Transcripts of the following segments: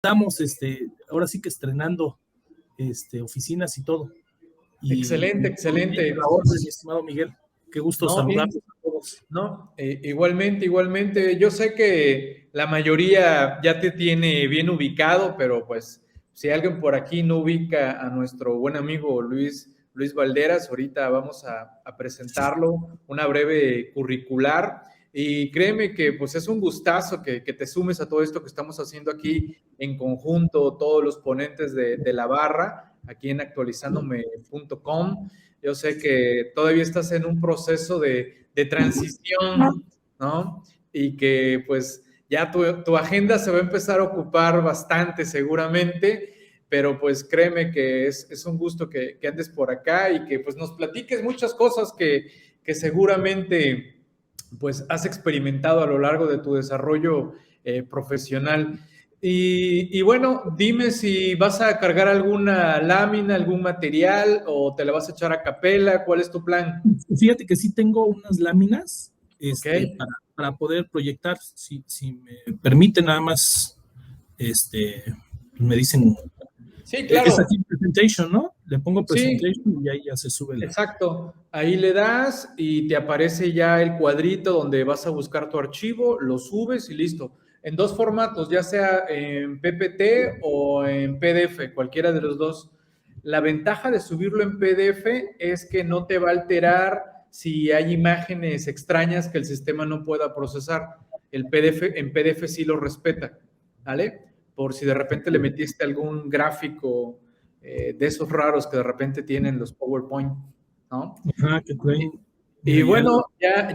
estamos, ahora sí que estrenando, oficinas y todo. Excelente. La orden, mi estimado Miguel. Qué gusto saludarlos a todos. No, igualmente. Yo sé que la mayoría ya te tiene bien ubicado, pero pues si alguien por aquí no ubica a nuestro buen amigo Luis Valderas, ahorita vamos a presentarlo, una breve curricular. Y créeme que pues es un gustazo que te sumes a todo esto que estamos haciendo aquí en conjunto, todos los ponentes de la barra, aquí en actualizandome.com. Yo sé que todavía estás en un proceso de transición, ¿no? Y que pues ya tu agenda se va a empezar a ocupar bastante seguramente, pero pues créeme que es un gusto que andes por acá y que pues nos platiques muchas cosas que seguramente pues has experimentado a lo largo de tu desarrollo profesional. Y bueno, dime si vas a cargar alguna lámina, algún material o te la vas a echar a capela, ¿cuál es tu plan? Fíjate que sí tengo unas láminas Ok. para poder proyectar, si me permite nada más, me dicen, Sí, es claro. aquí presentation, ¿no? Le pongo Sí, presentation y ahí ya se sube la... exacto. Ahí le das y te aparece ya el cuadrito donde vas a buscar tu archivo, lo subes y listo. En dos formatos, ya sea en PPT o en PDF, cualquiera de los dos. La ventaja de subirlo en PDF es que no te va a alterar si hay imágenes extrañas que el sistema no pueda procesar. El PDF, en PDF sí lo respeta, ¿vale? Por si de repente le metiste algún gráfico de esos raros que de repente tienen los PowerPoint, ¿no? Ajá, que traen, Y mira, ya, bueno,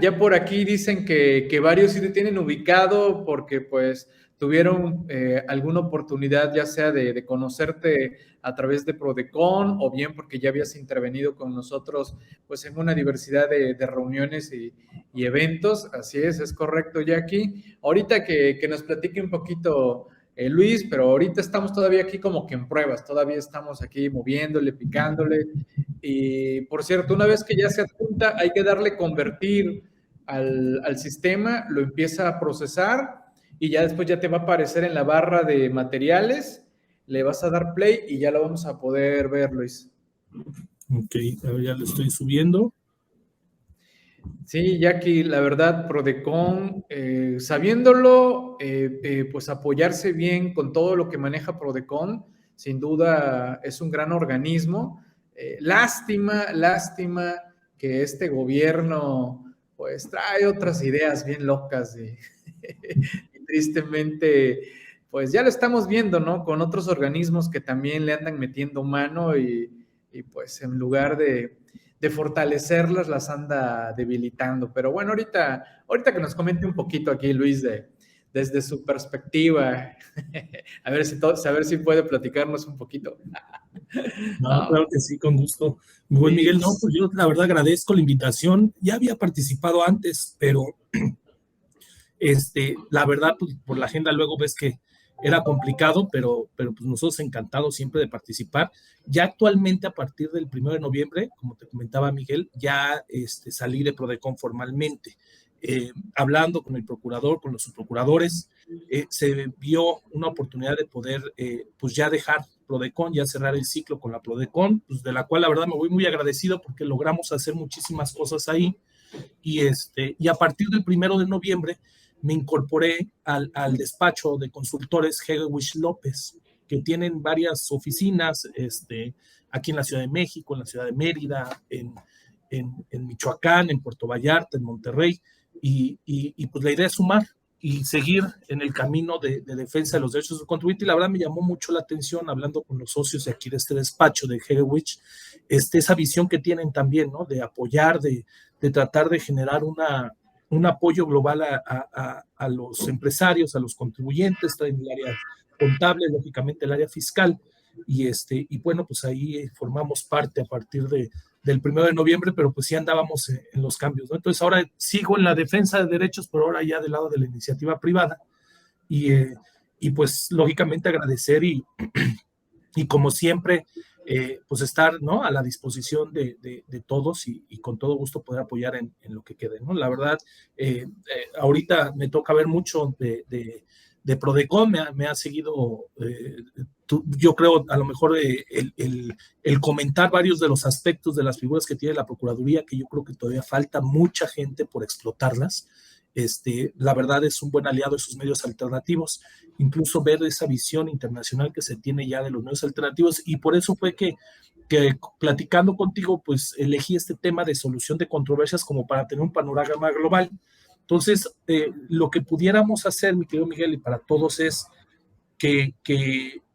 ya por aquí dicen que varios sí te tienen ubicado porque pues tuvieron alguna oportunidad ya sea de conocerte a través de Prodecon o bien porque ya habías intervenido con nosotros pues en una diversidad de reuniones y eventos. Así es correcto, Jackie. Ahorita que nos platique un poquito Luis, pero ahorita estamos todavía aquí como que en pruebas, todavía estamos aquí moviéndole, picándole. Y por cierto, una vez que ya se adjunta, hay que darle convertir al sistema, lo empieza a procesar y ya después ya te va a aparecer en la barra de materiales, le vas a dar play y ya lo vamos a poder ver, Luis. ok, a ver, ya lo estoy subiendo. Sí, Jackie, la verdad, Prodecon, sabiéndolo, pues apoyarse bien con todo lo que maneja Prodecon, sin duda es un gran organismo. Lástima que este gobierno pues trae otras ideas bien locas y tristemente, pues ya lo estamos viendo, ¿no? Con otros organismos que también le andan metiendo mano y pues en lugar de fortalecerlas, las anda debilitando. Pero bueno, ahorita que nos comente un poquito aquí, Luis, desde su perspectiva, a ver si puede platicarnos un poquito. No, No, claro que sí, con gusto. Mi buen sí, Miguel, no, pues yo la verdad agradezco la invitación. Ya había participado antes, pero la verdad, pues por la agenda luego ves que era complicado, pero pues nosotros encantados siempre de participar. Ya actualmente a partir del 1 de noviembre, como te comentaba Miguel, ya salí de Prodecon formalmente. Hablando con el procurador, con los subprocuradores, se vio una oportunidad de poder pues ya dejar Prodecon, ya cerrar el ciclo con la Prodecon, pues de la cual la verdad me voy muy agradecido porque logramos hacer muchísimas cosas ahí y a partir del 1 de noviembre me incorporé al despacho de consultores Hegewich López, que tienen varias oficinas aquí en la Ciudad de México, en la Ciudad de Mérida, en Michoacán, en Puerto Vallarta, en Monterrey, y pues la idea es sumar y seguir en el camino de defensa de los derechos del contribuyente. Y la verdad me llamó mucho la atención, hablando con los socios de aquí de este despacho de Hegewich, esa visión que tienen también, ¿no? De apoyar, de tratar de generar un apoyo global a los empresarios, a los contribuyentes, en el área contable, lógicamente el área fiscal, y bueno, pues ahí formamos parte a partir del 1 de noviembre, pero pues sí andábamos en los cambios, ¿no? Entonces ahora sigo en la defensa de derechos, pero ahora ya del lado de la iniciativa privada, y, y pues lógicamente agradecer y como siempre, pues estar, ¿no? A la disposición de todos y con todo gusto poder apoyar en lo que quede, ¿no? La verdad, ahorita me toca ver mucho de Prodecon, me ha seguido, yo creo, a lo mejor el comentar varios de los aspectos de las figuras que tiene la Procuraduría, que yo creo que todavía falta mucha gente por explotarlas. La verdad es un buen aliado de sus medios alternativos, incluso ver esa visión internacional que se tiene ya de los medios alternativos, y por eso fue que platicando contigo, pues elegí este tema de solución de controversias como para tener un panorama global. Entonces, lo que pudiéramos hacer, mi querido Miguel, y para todos es que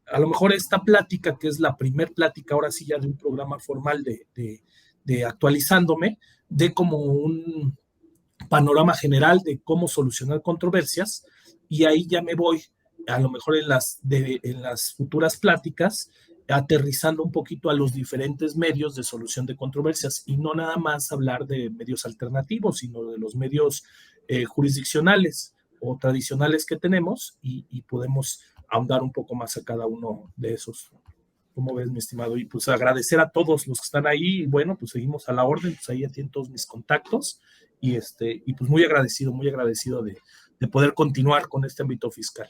a lo mejor esta plática, que es la primer plática ahora sí ya de un programa formal de actualizándome, de como un panorama general de cómo solucionar controversias, y ahí ya me voy, a lo mejor en las futuras pláticas, aterrizando un poquito a los diferentes medios de solución de controversias, y no nada más hablar de medios alternativos, sino de los medios jurisdiccionales o tradicionales que tenemos, y podemos ahondar un poco más a cada uno de esos. ¿Cómo ves, mi estimado? Y pues agradecer a todos los que están ahí, y bueno, pues seguimos a la orden, pues ahí ya tienen todos mis contactos, y pues muy agradecido de poder continuar con este ámbito fiscal.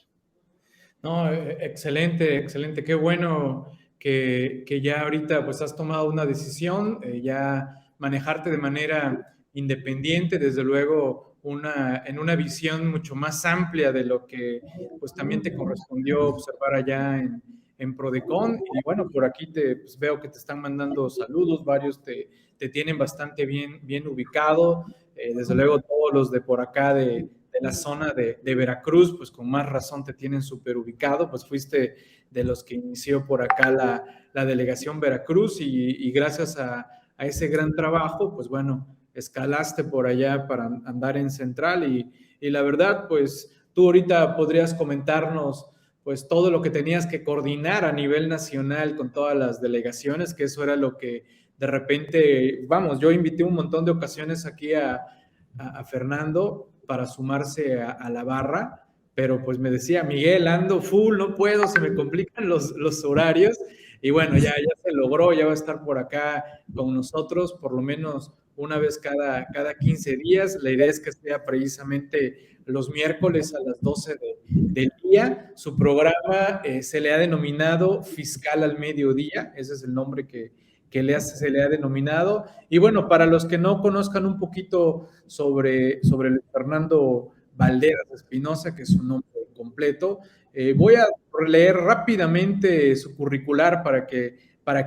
No, excelente, excelente. Qué bueno que ya ahorita pues has tomado una decisión, ya manejarte de manera independiente, desde luego en una visión mucho más amplia de lo que pues también te correspondió observar allá en Prodecon. Y bueno, por aquí pues, veo que te están mandando saludos, varios te tienen bastante bien ubicado, desde luego todos los de por acá de la zona de Veracruz, pues con más razón te tienen súper ubicado, pues fuiste de los que inició por acá la delegación Veracruz, y gracias a ese gran trabajo, pues bueno, escalaste por allá para andar en Central, y la verdad, pues tú ahorita podrías comentarnos pues todo lo que tenías que coordinar a nivel nacional con todas las delegaciones, que eso era lo que de repente, vamos, yo invité un montón de ocasiones aquí a Fernando para sumarse a la barra, pero pues me decía, Miguel, ando full, no puedo, se me complican los horarios, y bueno, ya se logró, ya va a estar por acá con nosotros por lo menos una vez cada 15 días. La idea es que sea precisamente los miércoles a las 12 del día. Su programa se le ha denominado Fiscal al Mediodía, ese es el nombre que se le ha denominado. Y bueno, para los que no conozcan un poquito sobre Fernando Valderas Espinosa, que es su nombre completo, voy a leer rápidamente su curricular para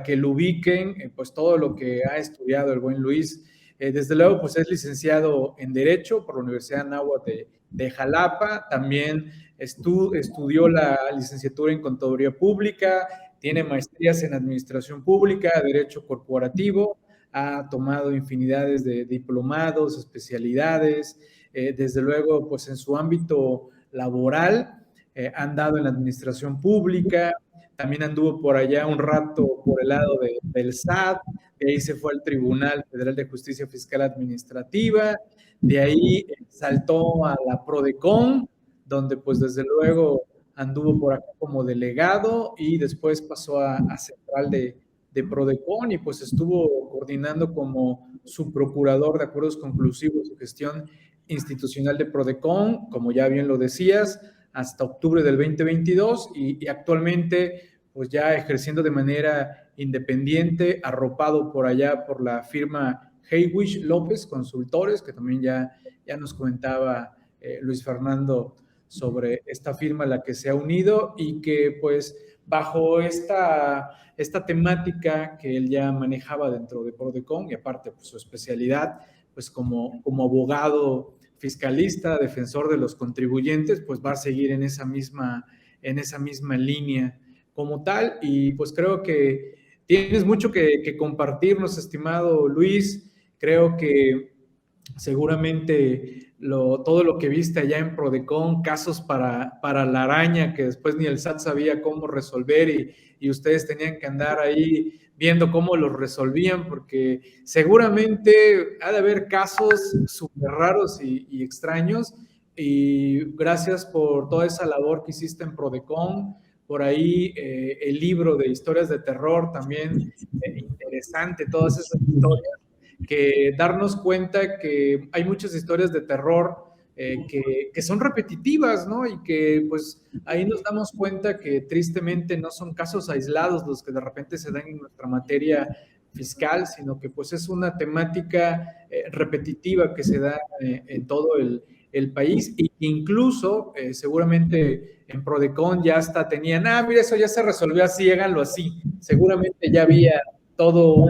que lo ubiquen, pues todo lo que ha estudiado el buen Luis. Desde luego, pues es licenciado en Derecho por la Universidad Anáhuac de Jalapa, también estudió la licenciatura en Contaduría Pública, tiene maestrías en Administración Pública, Derecho Corporativo, ha tomado infinidades de diplomados, especialidades, desde luego, pues en su ámbito laboral, ha andado en la Administración Pública, también anduvo por allá un rato por el lado del SAT, de ahí se fue al Tribunal Federal de Justicia Fiscal Administrativa, de ahí saltó a la Prodecon, donde pues desde luego anduvo por acá como delegado, y después pasó a Central de Prodecon, y pues estuvo coordinando como subprocurador de acuerdos conclusivos su gestión institucional de Prodecon, como ya bien lo decías, hasta octubre del 2022, y actualmente pues ya ejerciendo de manera independiente, arropado por allá por la firma Heywish López Consultores, que también ya nos comentaba Luis Fernando sobre esta firma a la que se ha unido, y que pues bajo esta temática que él ya manejaba dentro de Prodecon, y aparte pues, su especialidad pues como abogado fiscalista, defensor de los contribuyentes, pues va a seguir en esa misma línea como tal. Y pues creo que tienes mucho que compartirnos, estimado Luis. Creo que seguramente todo lo que viste allá en Prodecon, casos para la araña que después ni el SAT sabía cómo resolver, y ustedes tenían que andar ahí viendo cómo los resolvían, porque seguramente ha de haber casos súper raros y extraños, y gracias por toda esa labor que hiciste en Prodecon. Por ahí el libro de historias de terror también, interesante, todas esas historias, que darnos cuenta que hay muchas historias de terror que son repetitivas, ¿no? Y que pues ahí nos damos cuenta que tristemente no son casos aislados los que de repente se dan en nuestra materia fiscal, sino que pues es una temática repetitiva que se da en todo el país, y incluso seguramente en Prodecon ya hasta tenían, mira, eso ya se resolvió así, háganlo así. Seguramente ya había todo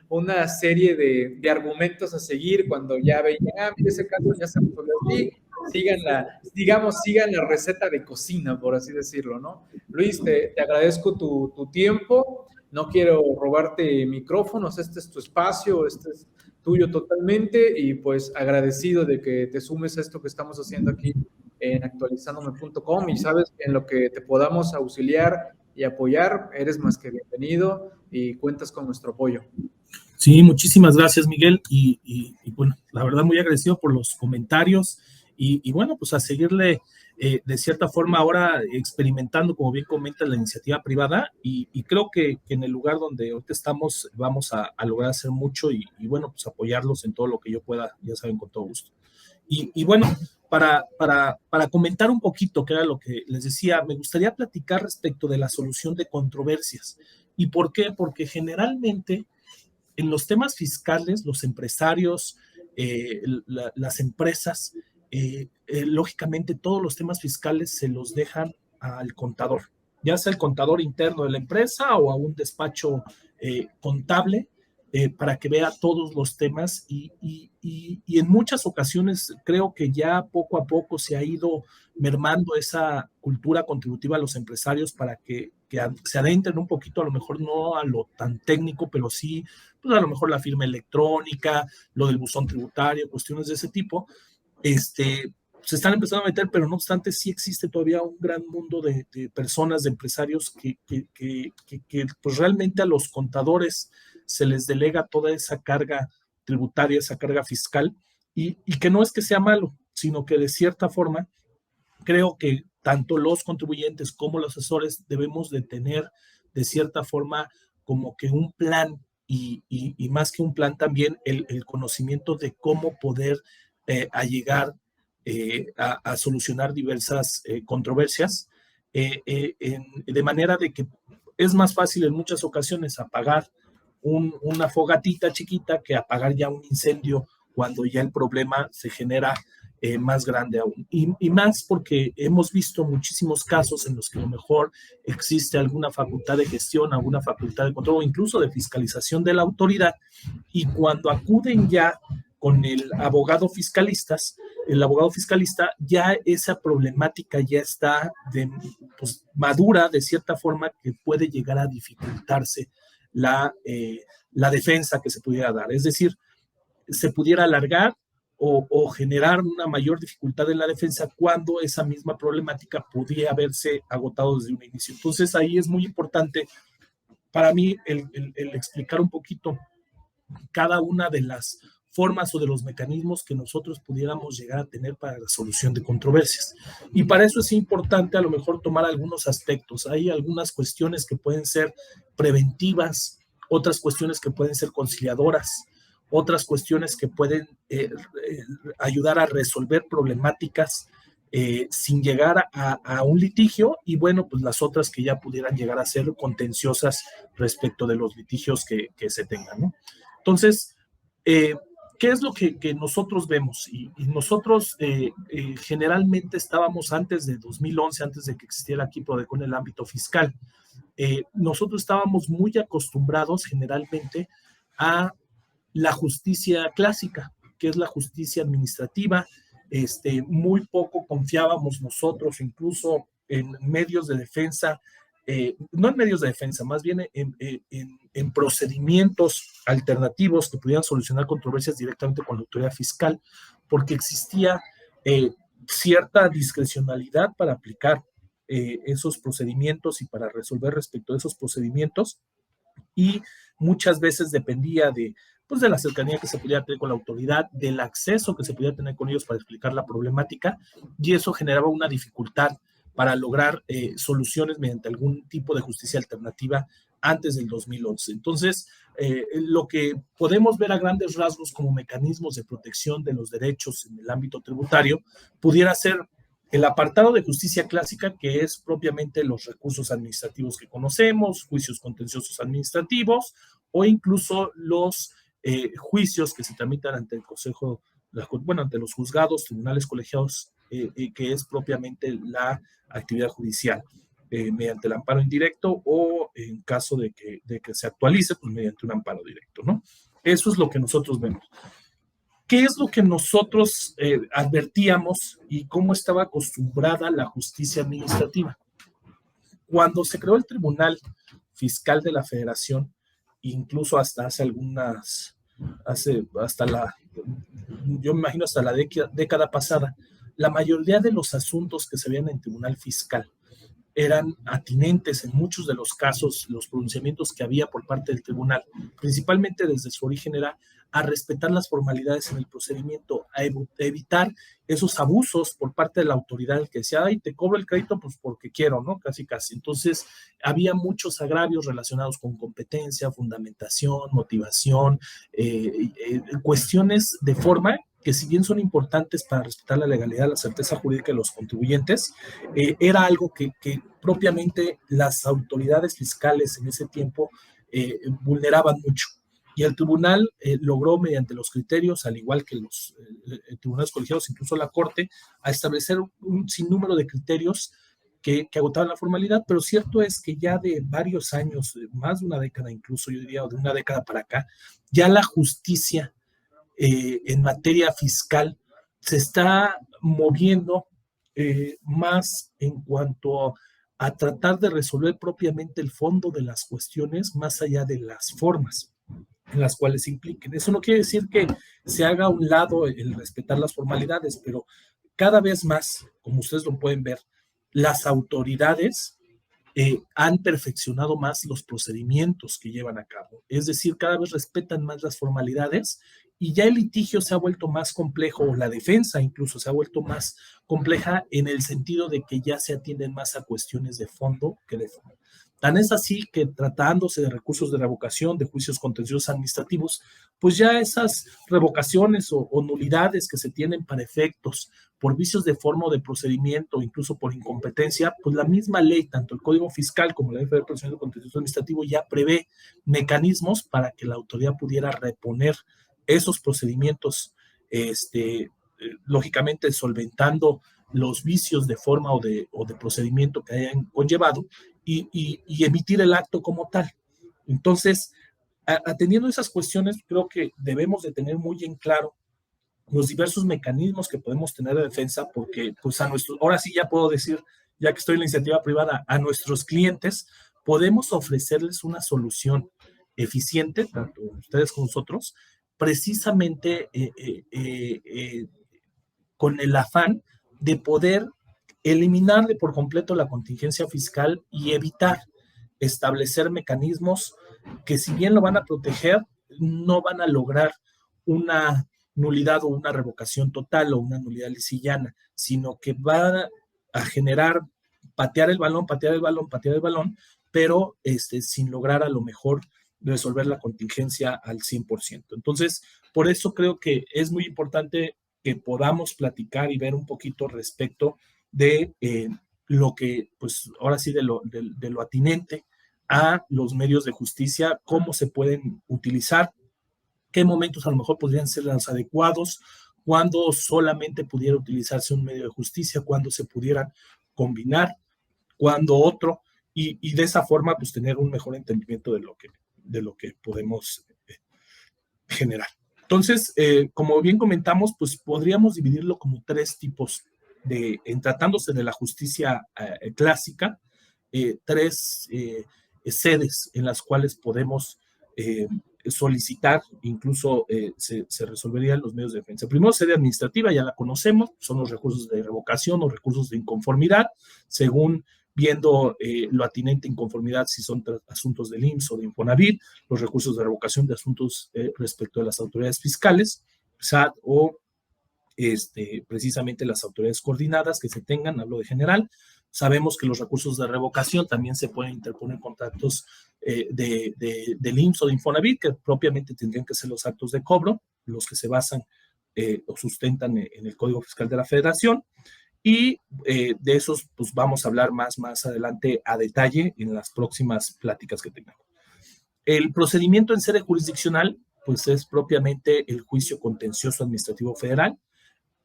una serie de argumentos a seguir cuando ya veían, mira, ese caso ya se resolvió así, sigan la receta de cocina, por así decirlo, ¿no? Luis, te agradezco tu tiempo, no quiero robarte micrófonos, este es tu espacio, este es tuyo totalmente, y pues agradecido de que te sumes a esto que estamos haciendo aquí en actualizandome.com, y sabes, en lo que te podamos auxiliar y apoyar, eres más que bienvenido y cuentas con nuestro apoyo. Sí, muchísimas gracias, Miguel, y bueno, la verdad muy agradecido por los comentarios, y bueno, pues a seguirle de cierta forma ahora experimentando, como bien comenta, la iniciativa privada, y creo que en el lugar donde ahorita estamos vamos a lograr hacer mucho, y bueno, pues apoyarlos en todo lo que yo pueda, ya saben, con todo gusto. Y bueno, para comentar un poquito, que era lo que les decía, me gustaría platicar respecto de la solución de controversias. ¿Y por qué? Porque generalmente en los temas fiscales, los empresarios, las empresas, lógicamente todos los temas fiscales se los dejan al contador, ya sea el contador interno de la empresa o a un despacho contable, para que vea todos los temas, y en muchas ocasiones creo que ya poco a poco se ha ido mermando esa cultura contributiva a los empresarios para que se adentren un poquito, a lo mejor no a lo tan técnico, pero sí, pues a lo mejor la firma electrónica, lo del buzón tributario, cuestiones de ese tipo, se están empezando a meter, pero no obstante sí existe todavía un gran mundo de personas, de empresarios que pues realmente a los contadores se les delega toda esa carga tributaria, esa carga fiscal, y que no es que sea malo, sino que de cierta forma creo que tanto los contribuyentes como los asesores debemos de tener de cierta forma como que un plan, y más que un plan también el conocimiento de cómo poder allegar a solucionar diversas controversias, de manera de que es más fácil en muchas ocasiones apagar una fogatita chiquita que apagar ya un incendio cuando ya el problema se genera más grande aún. Y más porque hemos visto muchísimos casos en los que a lo mejor existe alguna facultad de gestión, alguna facultad de control o incluso de fiscalización de la autoridad, y cuando acuden ya con el abogado fiscalista ya esa problemática ya está pues, madura de cierta forma, que puede llegar a dificultarse la defensa que se pudiera dar. Es decir, se pudiera alargar o generar una mayor dificultad en la defensa cuando esa misma problemática podía haberse agotado desde un inicio. Entonces ahí es muy importante para mí el explicar un poquito cada una de las formas o de los mecanismos que nosotros pudiéramos llegar a tener para la solución de controversias. Y para eso es importante a lo mejor tomar algunos aspectos. Hay algunas cuestiones que pueden ser preventivas, otras cuestiones que pueden ser conciliadoras, otras cuestiones que pueden ayudar a resolver problemáticas sin llegar a un litigio, y bueno, pues las otras que ya pudieran llegar a ser contenciosas respecto de los litigios que se tengan, ¿no? Entonces, ¿qué es lo que nosotros vemos? Y nosotros generalmente estábamos antes de 2011, antes de que existiera aquí Prodecon en el ámbito fiscal, nosotros estábamos muy acostumbrados generalmente a la justicia clásica, que es la justicia administrativa. Muy poco confiábamos nosotros, incluso en medios de defensa, no en medios de defensa, más bien en procedimientos alternativos que pudieran solucionar controversias directamente con la autoridad fiscal, porque existía cierta discrecionalidad para aplicar esos procedimientos y para resolver respecto a esos procedimientos, y muchas veces dependía pues de la cercanía que se pudiera tener con la autoridad, del acceso que se pudiera tener con ellos para explicar la problemática, y eso generaba una dificultad para lograr soluciones mediante algún tipo de justicia alternativa antes del 2011. Entonces, lo que podemos ver a grandes rasgos como mecanismos de protección de los derechos en el ámbito tributario pudiera ser el apartado de justicia clásica, que es propiamente los recursos administrativos que conocemos, juicios contenciosos administrativos o incluso los juicios que se tramitan ante el Consejo, bueno, ante los juzgados, tribunales colegiados, que es propiamente la actividad judicial, mediante el amparo indirecto o en caso de que se actualice, pues mediante un amparo directo, ¿no? Eso es lo que nosotros vemos. ¿Qué es lo que nosotros advertíamos y cómo estaba acostumbrada la justicia administrativa? Cuando se creó el Tribunal Fiscal de la Federación, incluso hasta hace yo me imagino hasta la década pasada, la mayoría de los asuntos que se veían en el Tribunal Fiscal eran atinentes en muchos de los casos, los pronunciamientos que había por parte del tribunal, principalmente desde su origen, era a respetar las formalidades en el procedimiento, a evitar esos abusos por parte de la autoridad que decía, ay, te cobro el crédito pues porque quiero, ¿no? Casi, casi. Entonces, había muchos agravios relacionados con competencia, fundamentación, motivación, cuestiones de forma que si bien son importantes para respetar la legalidad, la certeza jurídica de los contribuyentes, era algo que propiamente las autoridades fiscales en ese tiempo vulneraban mucho. Y el tribunal logró, mediante los criterios, al igual que los tribunales colegiados, incluso la Corte, a establecer un sinnúmero de criterios que agotaban la formalidad, pero cierto es que ya de varios años, más de una década incluso, yo diría, de una década para acá, ya la justicia en materia fiscal se está moviendo más en cuanto a tratar de resolver propiamente el fondo de las cuestiones más allá de las formas en las cuales se impliquen. Eso no quiere decir que se haga a un lado el respetar las formalidades, pero cada vez más, como ustedes lo pueden ver, las autoridades han perfeccionado más los procedimientos que llevan a cabo. Es decir, cada vez respetan más las formalidades y ya el litigio se ha vuelto más complejo, o la defensa incluso se ha vuelto más compleja en el sentido de que ya se atienden más a cuestiones de fondo que de forma. Tan es así que tratándose de recursos de revocación, de juicios contenciosos administrativos, pues ya esas revocaciones o nulidades que se tienen para efectos por vicios de forma o de procedimiento, incluso por incompetencia, pues la misma ley, tanto el Código Fiscal como la Ley Federal de Procedimiento Contencioso Administrativo, ya prevé mecanismos para que la autoridad pudiera reponer esos procedimientos, lógicamente solventando los vicios de forma o de procedimiento que hayan conllevado y emitir el acto como tal. Entonces, atendiendo esas cuestiones, creo que debemos de tener muy en claro los diversos mecanismos que podemos tener de defensa, porque pues ahora sí ya puedo decir, ya que estoy en la iniciativa privada, a nuestros clientes podemos ofrecerles una solución eficiente, tanto ustedes como nosotros, precisamente con el afán de poder eliminar por completo la contingencia fiscal y evitar establecer mecanismos que si bien lo van a proteger, no van a lograr una nulidad o una revocación total o una nulidad lisillana, sino que va a generar patear el balón, pero sin lograr a lo mejor resolver la contingencia al 100%. Entonces, por eso creo que es muy importante que podamos platicar y ver un poquito respecto de lo que, pues ahora sí, de lo atinente a los medios de justicia, cómo se pueden utilizar, qué momentos a lo mejor podrían ser los adecuados, cuándo solamente pudiera utilizarse un medio de justicia, cuándo se pudieran combinar, cuándo otro, y de esa forma pues tener un mejor entendimiento de lo que podemos generar. Entonces, como bien comentamos, pues podríamos dividirlo como tres tipos en tratándose de la justicia clásica, tres sedes en las cuales podemos solicitar, incluso se resolverían los medios de defensa. Primero, sede administrativa, ya la conocemos, son los recursos de revocación o recursos de inconformidad, según viendo lo atinente inconformidad si son asuntos del IMSS o de Infonavit, los recursos de revocación de asuntos respecto de las autoridades fiscales, SAT o precisamente las autoridades coordinadas que se tengan, hablo de general, Sabemos que los recursos de revocación también se pueden interponer contra actos del IMSS o de Infonavit, que propiamente tendrían que ser los actos de cobro, los que se basan o sustentan en el Código Fiscal de la Federación. Y de esos, pues vamos a hablar más adelante a detalle en las próximas pláticas que tengamos. El procedimiento en sede jurisdiccional, pues es propiamente el juicio contencioso administrativo federal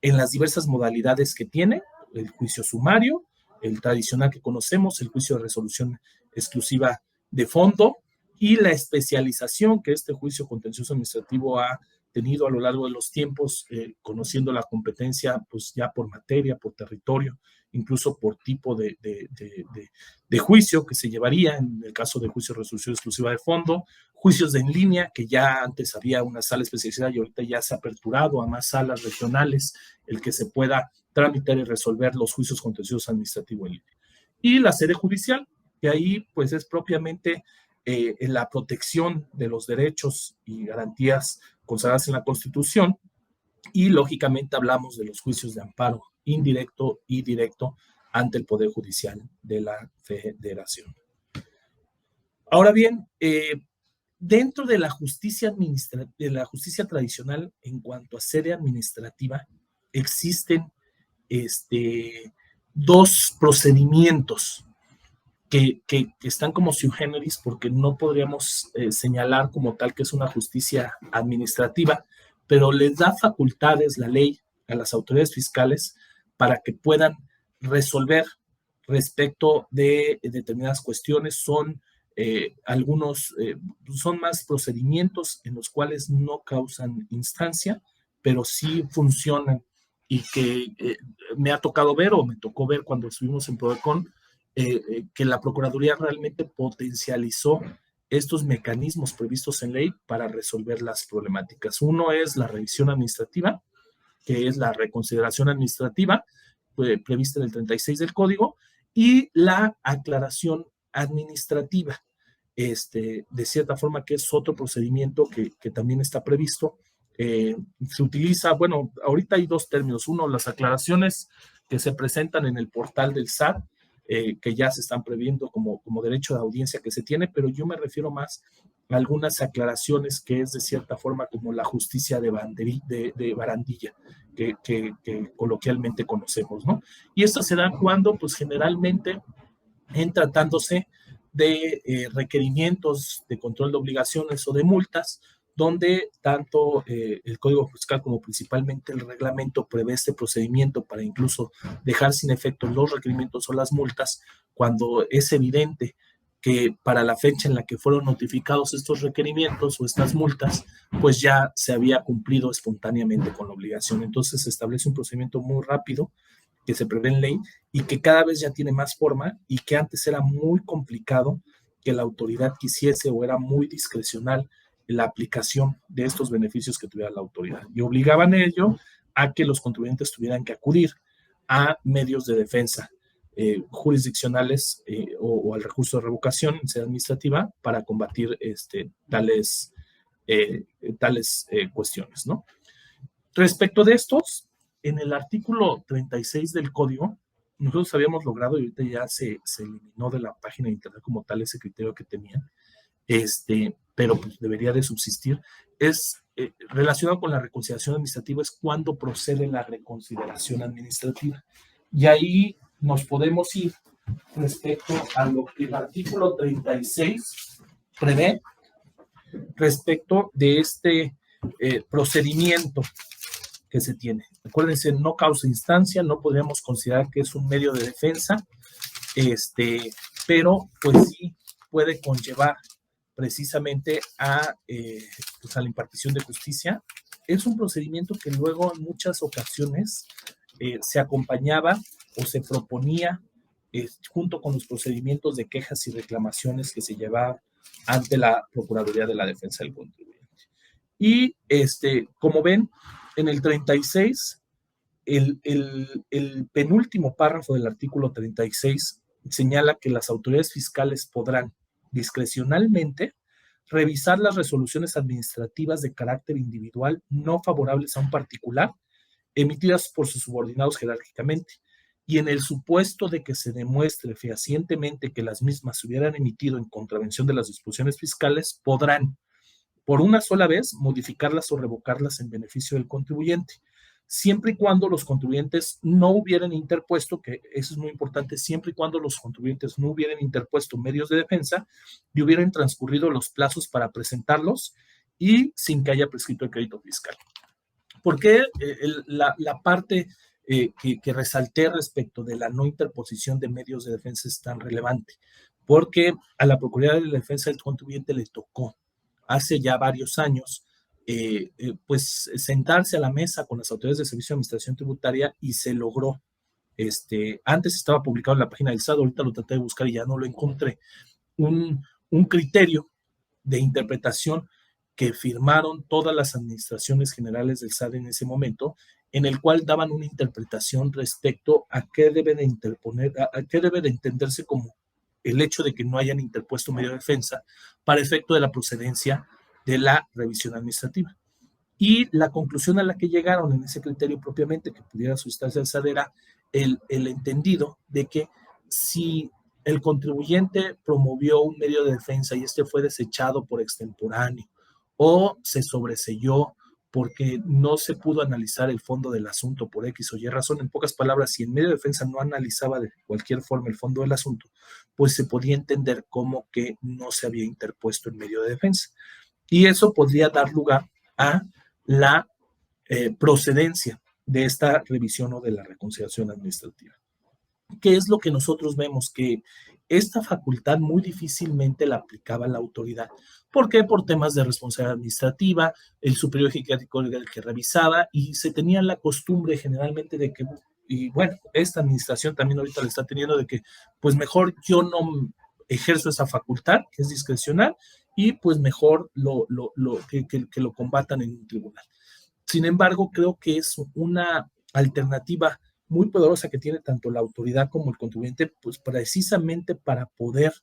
en las diversas modalidades que tiene, el juicio sumario, el tradicional que conocemos, el juicio de resolución exclusiva de fondo y la especialización que este juicio contencioso administrativo ha tenido a lo largo de los tiempos, conociendo la competencia, pues ya por materia, por territorio, incluso por tipo de juicio que se llevaría en el caso de juicio de resolución exclusiva de fondo, juicios en línea, que ya antes había una sala especializada y ahorita ya se ha aperturado a más salas regionales, el que se pueda tramitar y resolver los juicios contenciosos administrativos en línea. Y la sede judicial, que ahí pues es propiamente en la protección de los derechos y garantías consagradas en la Constitución, y lógicamente hablamos de los juicios de amparo indirecto y directo ante el Poder Judicial de la Federación. Ahora bien, dentro de la justicia tradicional en cuanto a sede administrativa, existen dos procedimientos que están como sui generis porque no podríamos señalar como tal que es una justicia administrativa, pero les da facultades la ley a las autoridades fiscales para que puedan resolver respecto de determinadas cuestiones. Son son más procedimientos en los cuales no causan instancia, pero sí funcionan y que me ha tocado ver o me tocó ver cuando estuvimos en Prodecon, que la Procuraduría realmente potencializó estos mecanismos previstos en ley para resolver las problemáticas. Uno es la revisión administrativa, que es la reconsideración administrativa prevista en el 36 del Código, y la aclaración administrativa, de cierta forma, que es otro procedimiento que también está previsto. Se utiliza, bueno, ahorita hay dos términos. Uno, las aclaraciones que se presentan en el portal del SAT, que ya se están previendo como derecho de audiencia que se tiene, pero yo me refiero más a algunas aclaraciones que es de cierta forma como la justicia de barandilla, que coloquialmente conocemos, ¿no? Y esto se da cuando, pues generalmente, en tratándose de requerimientos de control de obligaciones o de multas, donde tanto el Código Fiscal como principalmente el reglamento prevé este procedimiento para incluso dejar sin efecto los requerimientos o las multas cuando es evidente que para la fecha en la que fueron notificados estos requerimientos o estas multas, pues ya se había cumplido espontáneamente con la obligación. Entonces se establece un procedimiento muy rápido que se prevé en ley y que cada vez ya tiene más forma, y que antes era muy complicado que la autoridad quisiese o era muy discrecional la aplicación de estos beneficios que tuviera la autoridad, y obligaban ello a que los contribuyentes tuvieran que acudir a medios de defensa jurisdiccionales o al recurso de revocación en sede administrativa para combatir tales cuestiones, ¿no? Respecto de estos, en el artículo 36 del Código, nosotros habíamos logrado, y ahorita ya se eliminó de la página de internet como tal ese criterio que tenían, pero pues debería de subsistir, es relacionado con la reconsideración administrativa, es cuando procede la reconsideración administrativa. Y ahí nos podemos ir respecto a lo que el artículo 36 prevé respecto de este procedimiento que se tiene. Acuérdense, no causa instancia, no podríamos considerar que es un medio de defensa, pero pues sí puede conllevar precisamente pues a la impartición de justicia. Es un procedimiento que luego en muchas ocasiones se acompañaba o se proponía junto con los procedimientos de quejas y reclamaciones que se llevaban ante la Procuraduría de la Defensa del Contribuyente. Y como ven, en el 36, el penúltimo párrafo del artículo 36 señala que las autoridades fiscales podrán discrecionalmente revisar las resoluciones administrativas de carácter individual no favorables a un particular emitidas por sus subordinados jerárquicamente, y en el supuesto de que se demuestre fehacientemente que las mismas se hubieran emitido en contravención de las disposiciones fiscales, podrán, por una sola vez, modificarlas o revocarlas en beneficio del contribuyente, siempre y cuando los contribuyentes no hubieran interpuesto, que eso es muy importante, siempre y cuando los contribuyentes no hubieran interpuesto medios de defensa y hubieran transcurrido los plazos para presentarlos y sin que haya prescrito el crédito fiscal. ¿Por qué la parte que resalté respecto de la no interposición de medios de defensa es tan relevante? Porque a la Procuraduría de la Defensa del Contribuyente le tocó hace ya varios años pues sentarse a la mesa con las autoridades de Servicio de Administración Tributaria y se logró. Antes estaba publicado en la página del SAT, ahorita lo traté de buscar y ya no lo encontré, un criterio de interpretación que firmaron todas las administraciones generales del SAT en ese momento, en el cual daban una interpretación respecto a qué debe de interponer, a qué debe de entenderse como el hecho de que no hayan interpuesto medio de defensa para efecto de la procedencia de la revisión administrativa. Y la conclusión a la que llegaron en ese criterio propiamente que pudiera suscitarse al SAT era el entendido de que si el contribuyente promovió un medio de defensa y este fue desechado por extemporáneo o se sobreselló porque no se pudo analizar el fondo del asunto por X o Y razón, en pocas palabras, si el medio de defensa no analizaba de cualquier forma el fondo del asunto, pues se podía entender como que no se había interpuesto el medio de defensa. Y eso podría dar lugar a la procedencia de esta revisión o de la reconciliación administrativa. ¿Qué es lo que nosotros vemos? Que esta facultad muy difícilmente la aplicaba la autoridad. ¿Por qué? Por temas de responsabilidad administrativa, el superior ejecutivo era el que revisaba y se tenía la costumbre generalmente de que, y bueno, esta administración también ahorita le está teniendo de que, pues mejor yo no ejerzo esa facultad, que es discrecional, y pues mejor que lo combatan en un tribunal. Sin embargo, creo que es una alternativa muy poderosa que tiene tanto la autoridad como el contribuyente, pues precisamente para poder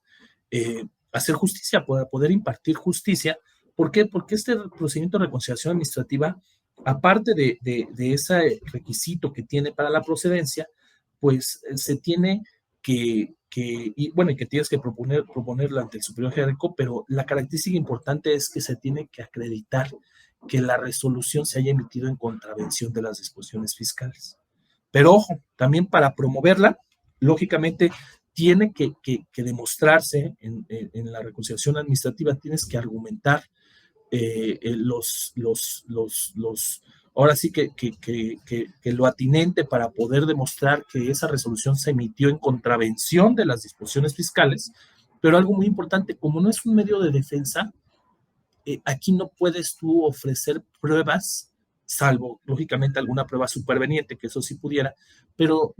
hacer justicia, para poder impartir justicia. ¿Por qué? Porque este procedimiento de reconciliación administrativa, aparte de ese requisito que tiene para la procedencia, pues se tiene y bueno, y que tienes que proponerlo ante el superior jerárquico, pero la característica importante es que se tiene que acreditar que la resolución se haya emitido en contravención de las disposiciones fiscales. Pero ojo, también para promoverla, lógicamente tiene que demostrarse en la reconciliación administrativa, tienes que argumentar ahora sí que lo atinente para poder demostrar que esa resolución se emitió en contravención de las disposiciones fiscales, pero algo muy importante, como no es un medio de defensa, aquí no puedes tú ofrecer pruebas, salvo, lógicamente, alguna prueba superveniente, que eso sí pudiera, pero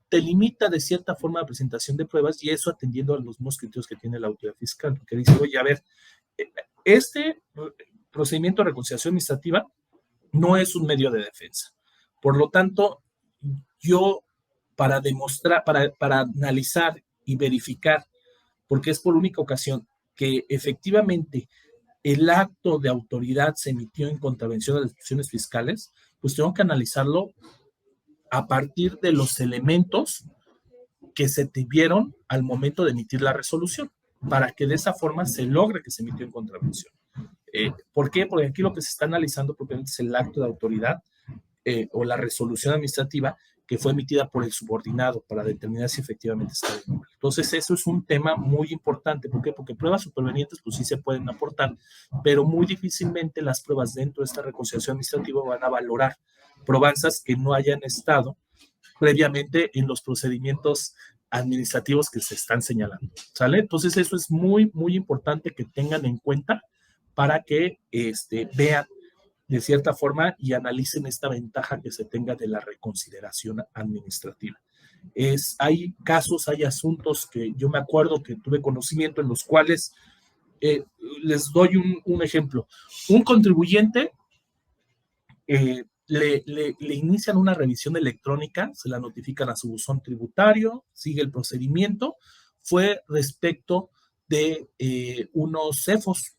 te limita de cierta forma la presentación de pruebas y eso atendiendo a los mismos criterios que tiene la autoridad fiscal, que dice, oye, a ver, este procedimiento de reconciliación administrativa no es un medio de defensa. Por lo tanto, yo para demostrar, para analizar y verificar, porque es por única ocasión, que efectivamente el acto de autoridad se emitió en contravención de las disposiciones fiscales, pues tengo que analizarlo a partir de los elementos que se tuvieron al momento de emitir la resolución, para que de esa forma se logre que se emitió en contravención. ¿Por qué? Porque aquí lo que se está analizando propiamente es el acto de autoridad o la resolución administrativa que fue emitida por el subordinado para determinar si efectivamente está de nulo. Entonces, eso es un tema muy importante. ¿Por qué? Porque pruebas supervenientes, pues sí se pueden aportar, pero muy difícilmente las pruebas dentro de esta reconciliación administrativa van a valorar probanzas que no hayan estado previamente en los procedimientos administrativos que se están señalando. ¿Sale? Entonces, eso es muy, muy importante que tengan en cuenta para que vean de cierta forma y analicen esta ventaja que se tenga de la reconsideración administrativa. Hay casos, hay asuntos que yo me acuerdo que tuve conocimiento en los cuales, les doy un ejemplo, un contribuyente le inician una revisión electrónica, se la notifican a su buzón tributario, sigue el procedimiento, fue respecto de unos CEFOS,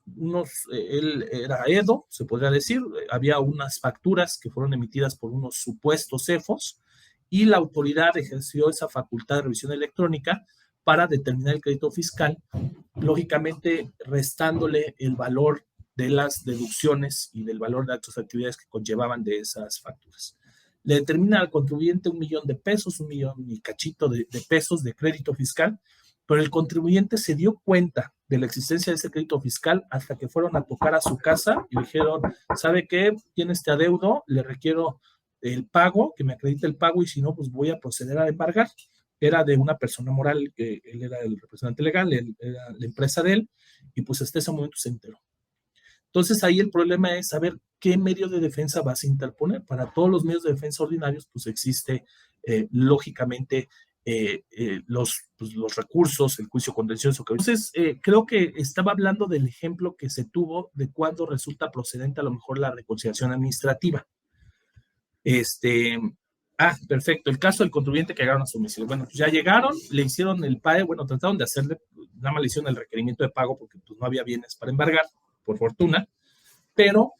él era EDO, se podría decir, había unas facturas que fueron emitidas por unos supuestos CEFOS y la autoridad ejerció esa facultad de revisión electrónica para determinar el crédito fiscal, lógicamente restándole el valor de las deducciones y del valor de otras actividades que conllevaban de esas facturas. Le determina al contribuyente 1,000,000 de pesos, 1,000,000 y cachito de pesos de crédito fiscal, pero el contribuyente se dio cuenta de la existencia de ese crédito fiscal hasta que fueron a tocar a su casa y dijeron, ¿sabe qué? Tiene este adeudo, le requiero el pago, que me acredite el pago, y si no, pues voy a proceder a embargar. Era de una persona moral, que él era el representante legal, él era la empresa de él, y pues hasta ese momento se enteró. Entonces ahí el problema es saber qué medio de defensa vas a interponer. Para todos los medios de defensa ordinarios, pues existe lógicamente los recursos, el juicio contencioso. Entonces creo que estaba hablando del ejemplo que se tuvo de cuando resulta procedente a lo mejor la reconciliación administrativa. Perfecto. El caso del contribuyente que llegaron a su domicilio. Bueno, pues ya llegaron, le hicieron el pago, bueno, trataron de hacerle, nada más le hicieron el requerimiento de pago porque pues no había bienes para embargar, por fortuna, pero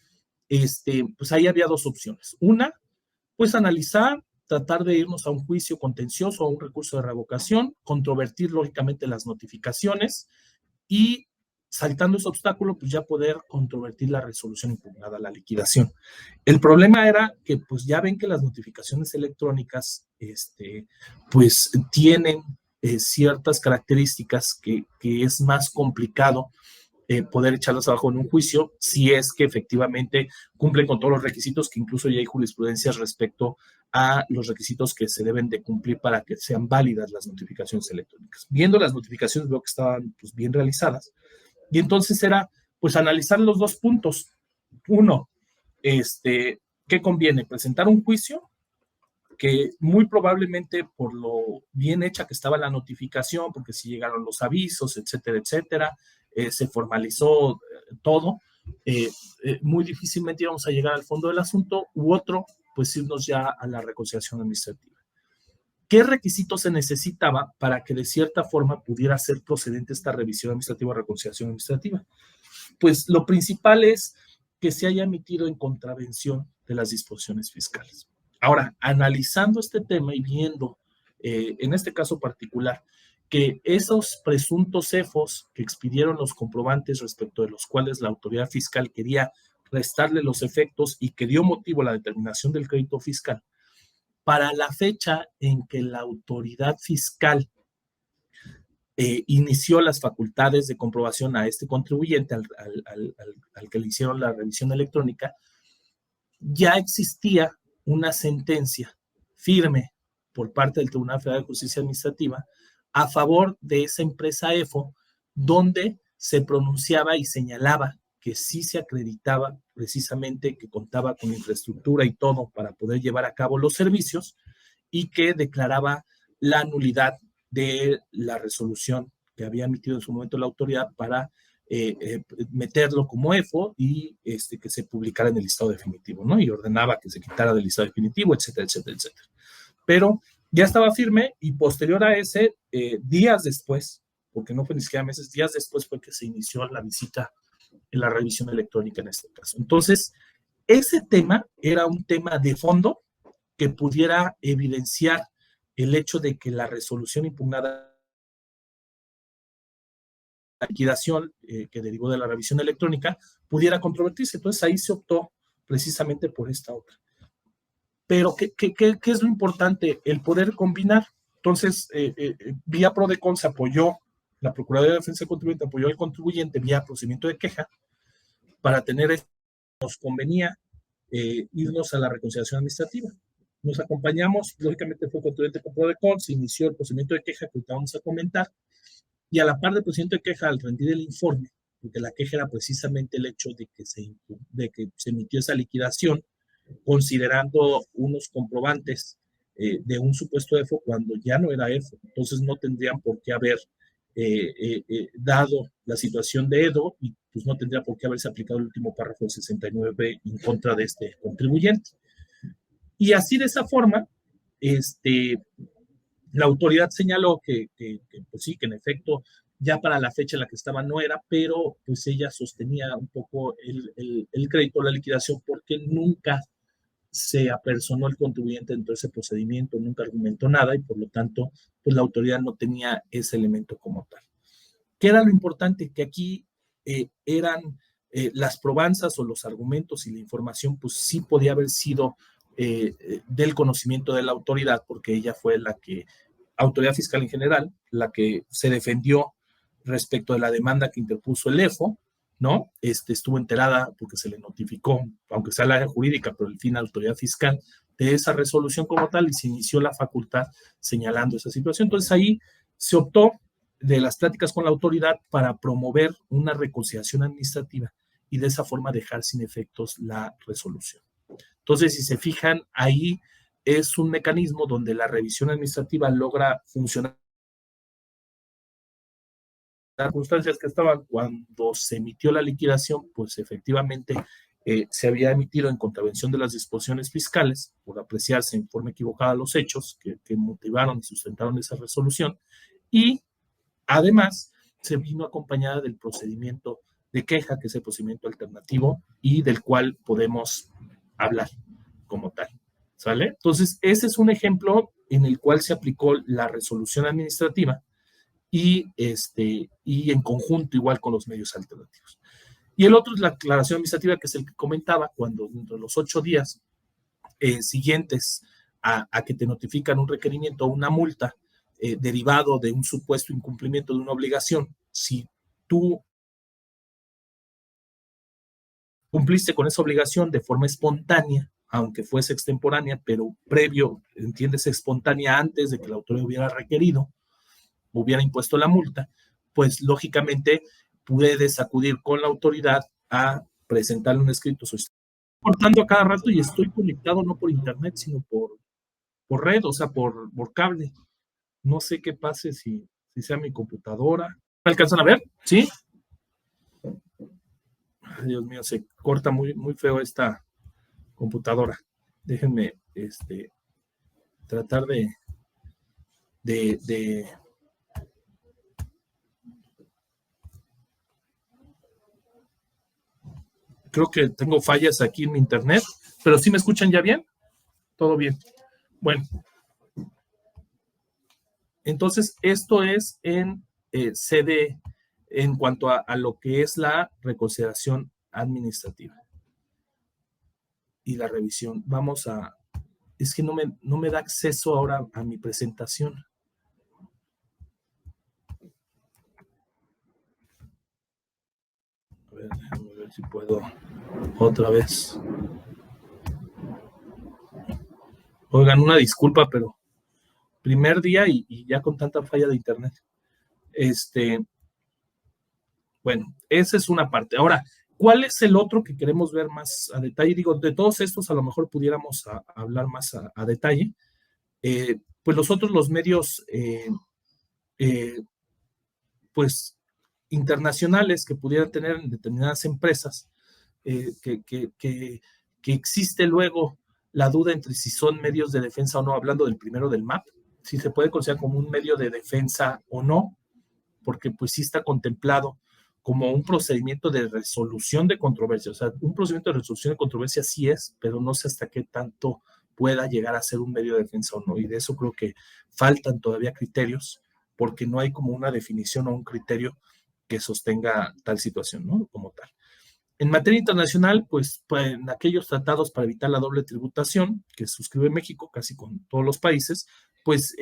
pues ahí había dos opciones. Una, pues analizar, tratar de irnos a un juicio contencioso, a un recurso de revocación, controvertir lógicamente las notificaciones y saltando ese obstáculo, pues ya poder controvertir la resolución impugnada, la liquidación. El problema era que pues ya ven que las notificaciones electrónicas pues tienen ciertas características que es más complicado poder echarlas abajo en un juicio si es que efectivamente cumplen con todos los requisitos, que incluso ya hay jurisprudencias respecto a los requisitos que se deben de cumplir para que sean válidas las notificaciones electrónicas. Viendo las notificaciones veo que estaban pues bien realizadas, y entonces era pues analizar los dos puntos. Uno, ¿qué conviene? Presentar un juicio que muy probablemente por lo bien hecha que estaba la notificación, porque si llegaron los avisos, etcétera, etcétera, se formalizó todo, muy difícilmente íbamos a llegar al fondo del asunto, u otro, pues irnos ya a la reconciliación administrativa. ¿Qué requisitos se necesitaba para que de cierta forma pudiera ser procedente esta revisión administrativa o reconciliación administrativa? Pues lo principal es que se haya emitido en contravención de las disposiciones fiscales. Ahora, analizando este tema y viendo, en este caso particular, que esos presuntos CEFOS que expidieron los comprobantes respecto de los cuales la autoridad fiscal quería restarle los efectos y que dio motivo a la determinación del crédito fiscal, para la fecha en que la autoridad fiscal inició las facultades de comprobación a este contribuyente al que le hicieron la revisión electrónica, ya existía una sentencia firme por parte del Tribunal Federal de Justicia Administrativa a favor de esa empresa EFO, donde se pronunciaba y señalaba que sí se acreditaba precisamente que contaba con infraestructura y todo para poder llevar a cabo los servicios, y que declaraba la nulidad de la resolución que había emitido en su momento la autoridad para meterlo como EFO y que se publicara en el listado definitivo, ¿no? Y ordenaba que se quitara del listado definitivo, etcétera, etcétera, etcétera. Pero ya estaba firme, y posterior a ese, días después, porque no fue ni siquiera meses, días después fue que se inició la visita en la revisión electrónica en este caso. Entonces, ese tema era un tema de fondo que pudiera evidenciar el hecho de que la resolución impugnada, la liquidación que derivó de la revisión electrónica, pudiera controvertirse. Entonces ahí se optó precisamente por esta otra. Pero ¿qué es lo importante? El poder combinar. Entonces, vía PRODECON se apoyó, la Procuraduría de Defensa del Contribuyente apoyó al contribuyente vía procedimiento de queja para tener, nos convenía irnos a la reconciliación administrativa. Nos acompañamos, lógicamente fue contribuyente con PRODECON, se inició el procedimiento de queja que ahorita vamos a comentar, y a la par del procedimiento de queja, al rendir el informe, porque la queja era precisamente el hecho de que se emitió esa liquidación, considerando unos comprobantes de un supuesto EFO cuando ya no era EFO, entonces no tendrían por qué haber dado la situación de EDO, y pues no tendría por qué haberse aplicado el último párrafo del 69 en contra de este contribuyente. Y así de esa forma, la autoridad señaló que pues sí, que en efecto ya para la fecha en la que estaba no era, pero pues ella sostenía un poco el crédito, la liquidación, porque nunca se apersonó el contribuyente dentro de ese procedimiento, nunca argumentó nada y por lo tanto, pues la autoridad no tenía ese elemento como tal. ¿Qué era lo importante? Que aquí eran las probanzas o los argumentos y la información, pues sí podía haber sido del conocimiento de la autoridad, porque ella fue la que, autoridad fiscal en general, la que se defendió respecto de la demanda que interpuso el EFO, ¿no? Estuvo enterada porque se le notificó, aunque sea la área jurídica, pero al fin la autoridad fiscal, de esa resolución como tal y se inició la facultad señalando esa situación. Entonces ahí se optó de las pláticas con la autoridad para promover una reconciliación administrativa y de esa forma dejar sin efectos la resolución. Entonces, si se fijan, ahí es un mecanismo donde la revisión administrativa logra funcionar las circunstancias que estaban cuando se emitió la liquidación, pues efectivamente se había emitido en contravención de las disposiciones fiscales por apreciarse en forma equivocada los hechos que motivaron y sustentaron esa resolución y además se vino acompañada del procedimiento de queja, que es el procedimiento alternativo y del cual podemos hablar como tal. ¿Sale? Entonces, ese es un ejemplo en el cual se aplicó la resolución administrativa y en conjunto igual con los medios alternativos. Y el otro es la aclaración administrativa, que es el que comentaba, cuando dentro de los 8 días siguientes a que te notifican un requerimiento o una multa derivado de un supuesto incumplimiento de una obligación, si tú cumpliste con esa obligación de forma espontánea, aunque fuese extemporánea, pero previo, entiendes, espontánea antes de que la autoridad hubiera requerido, hubiera impuesto la multa, pues lógicamente puedes acudir con la autoridad a presentarle un escrito. Estoy cortando a cada rato y estoy conectado no por internet, sino por red, o sea, por cable. No sé qué pase si sea mi computadora. ¿Me alcanzan a ver? ¿Sí? Ay, Dios mío, se corta muy, muy feo esta computadora. Déjenme tratar de creo que tengo fallas aquí en mi internet, pero ¿sí me escuchan ya bien? Todo bien. Bueno, entonces esto es en sede en cuanto a lo que es la reconsideración administrativa y la revisión. Vamos a, es que no me da acceso ahora a mi presentación. A ver, déjame ver si puedo otra vez. Oigan, una disculpa, pero primer día y ya con tanta falla de internet. Bueno, esa es una parte. Ahora, ¿cuál es el otro que queremos ver más a detalle? Digo, de todos estos a lo mejor pudiéramos hablar más a detalle. Pues los medios, pues, internacionales que pudieran tener en determinadas empresas, que existe luego la duda entre si son medios de defensa o no, hablando del primero del MAP, si se puede considerar como un medio de defensa o no, porque pues sí está contemplado como un procedimiento de resolución de controversia. O sea, un procedimiento de resolución de controversia sí es, pero no sé hasta qué tanto pueda llegar a ser un medio de defensa o no. Y de eso creo que faltan todavía criterios, porque no hay como una definición o un criterio que sostenga tal situación, ¿no? Como tal. En materia internacional, pues en aquellos tratados para evitar la doble tributación que suscribe México casi con todos los países, pues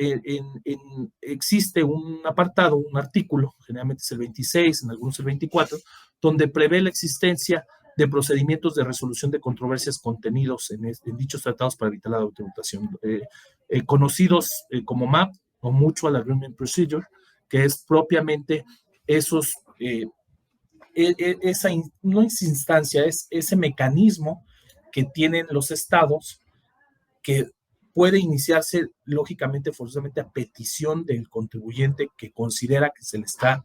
existe un apartado, un artículo, generalmente es el 26, en algunos el 24, donde prevé la existencia de procedimientos de resolución de controversias contenidos en dichos tratados para evitar la doble tributación, conocidos como MAP o Mutual Agreement Procedure, que es propiamente esos esa no es instancia, es ese mecanismo que tienen los estados que puede iniciarse lógicamente, forzosamente a petición del contribuyente que considera que se le está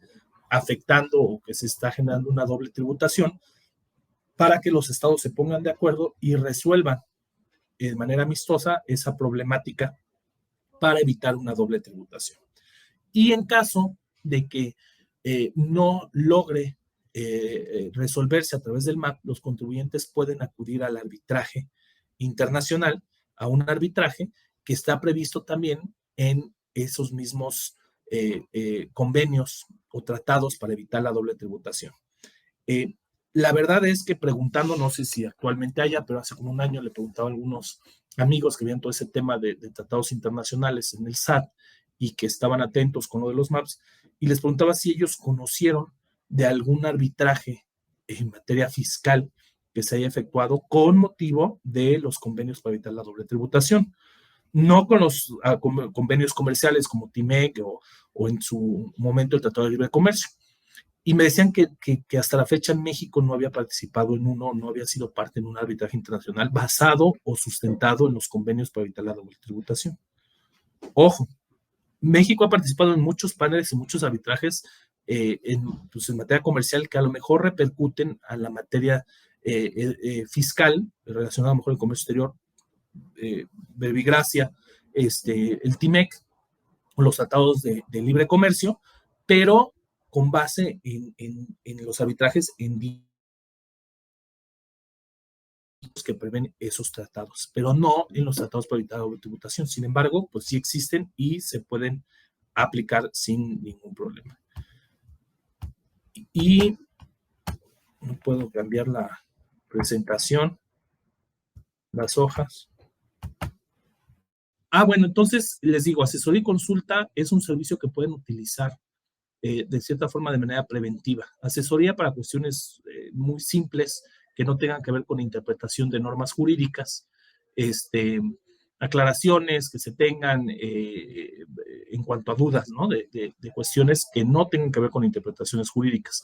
afectando o que se está generando una doble tributación, para que los estados se pongan de acuerdo y resuelvan de manera amistosa esa problemática para evitar una doble tributación. Y en caso de que no logre resolverse a través del MAP, los contribuyentes pueden acudir al arbitraje internacional, a un arbitraje que está previsto también en esos mismos convenios o tratados para evitar la doble tributación. La verdad es que preguntando, no sé si actualmente haya, pero hace como un año le preguntaba a algunos amigos que veían todo ese tema de tratados internacionales en el SAT y que estaban atentos con lo de los MAPS, y les preguntaba si ellos conocieron de algún arbitraje en materia fiscal que se haya efectuado con motivo de los convenios para evitar la doble tributación. No con los convenios comerciales como TIMEC o en su momento el Tratado de Libre Comercio. Y me decían que hasta la fecha México no había participado en uno, no había sido parte en un arbitraje internacional basado o sustentado en los convenios para evitar la doble tributación. Ojo, México ha participado en muchos paneles y muchos arbitrajes pues en materia comercial que a lo mejor repercuten a la materia fiscal relacionada a lo mejor el comercio exterior, Verbigracia, el TIMEC, los tratados de libre comercio, pero con base en los arbitrajes en que prevén esos tratados, pero no en los tratados para evitar la doble tributación. Sin embargo, pues sí existen y se pueden aplicar sin ningún problema. Y no puedo cambiar la presentación, las hojas. Bueno, entonces les digo, asesoría y consulta es un servicio que pueden utilizar de cierta forma de manera preventiva. Asesoría para cuestiones muy simples que no tengan que ver con interpretación de normas jurídicas, aclaraciones que se tengan en cuanto a dudas, ¿no? de cuestiones que no tengan que ver con interpretaciones jurídicas.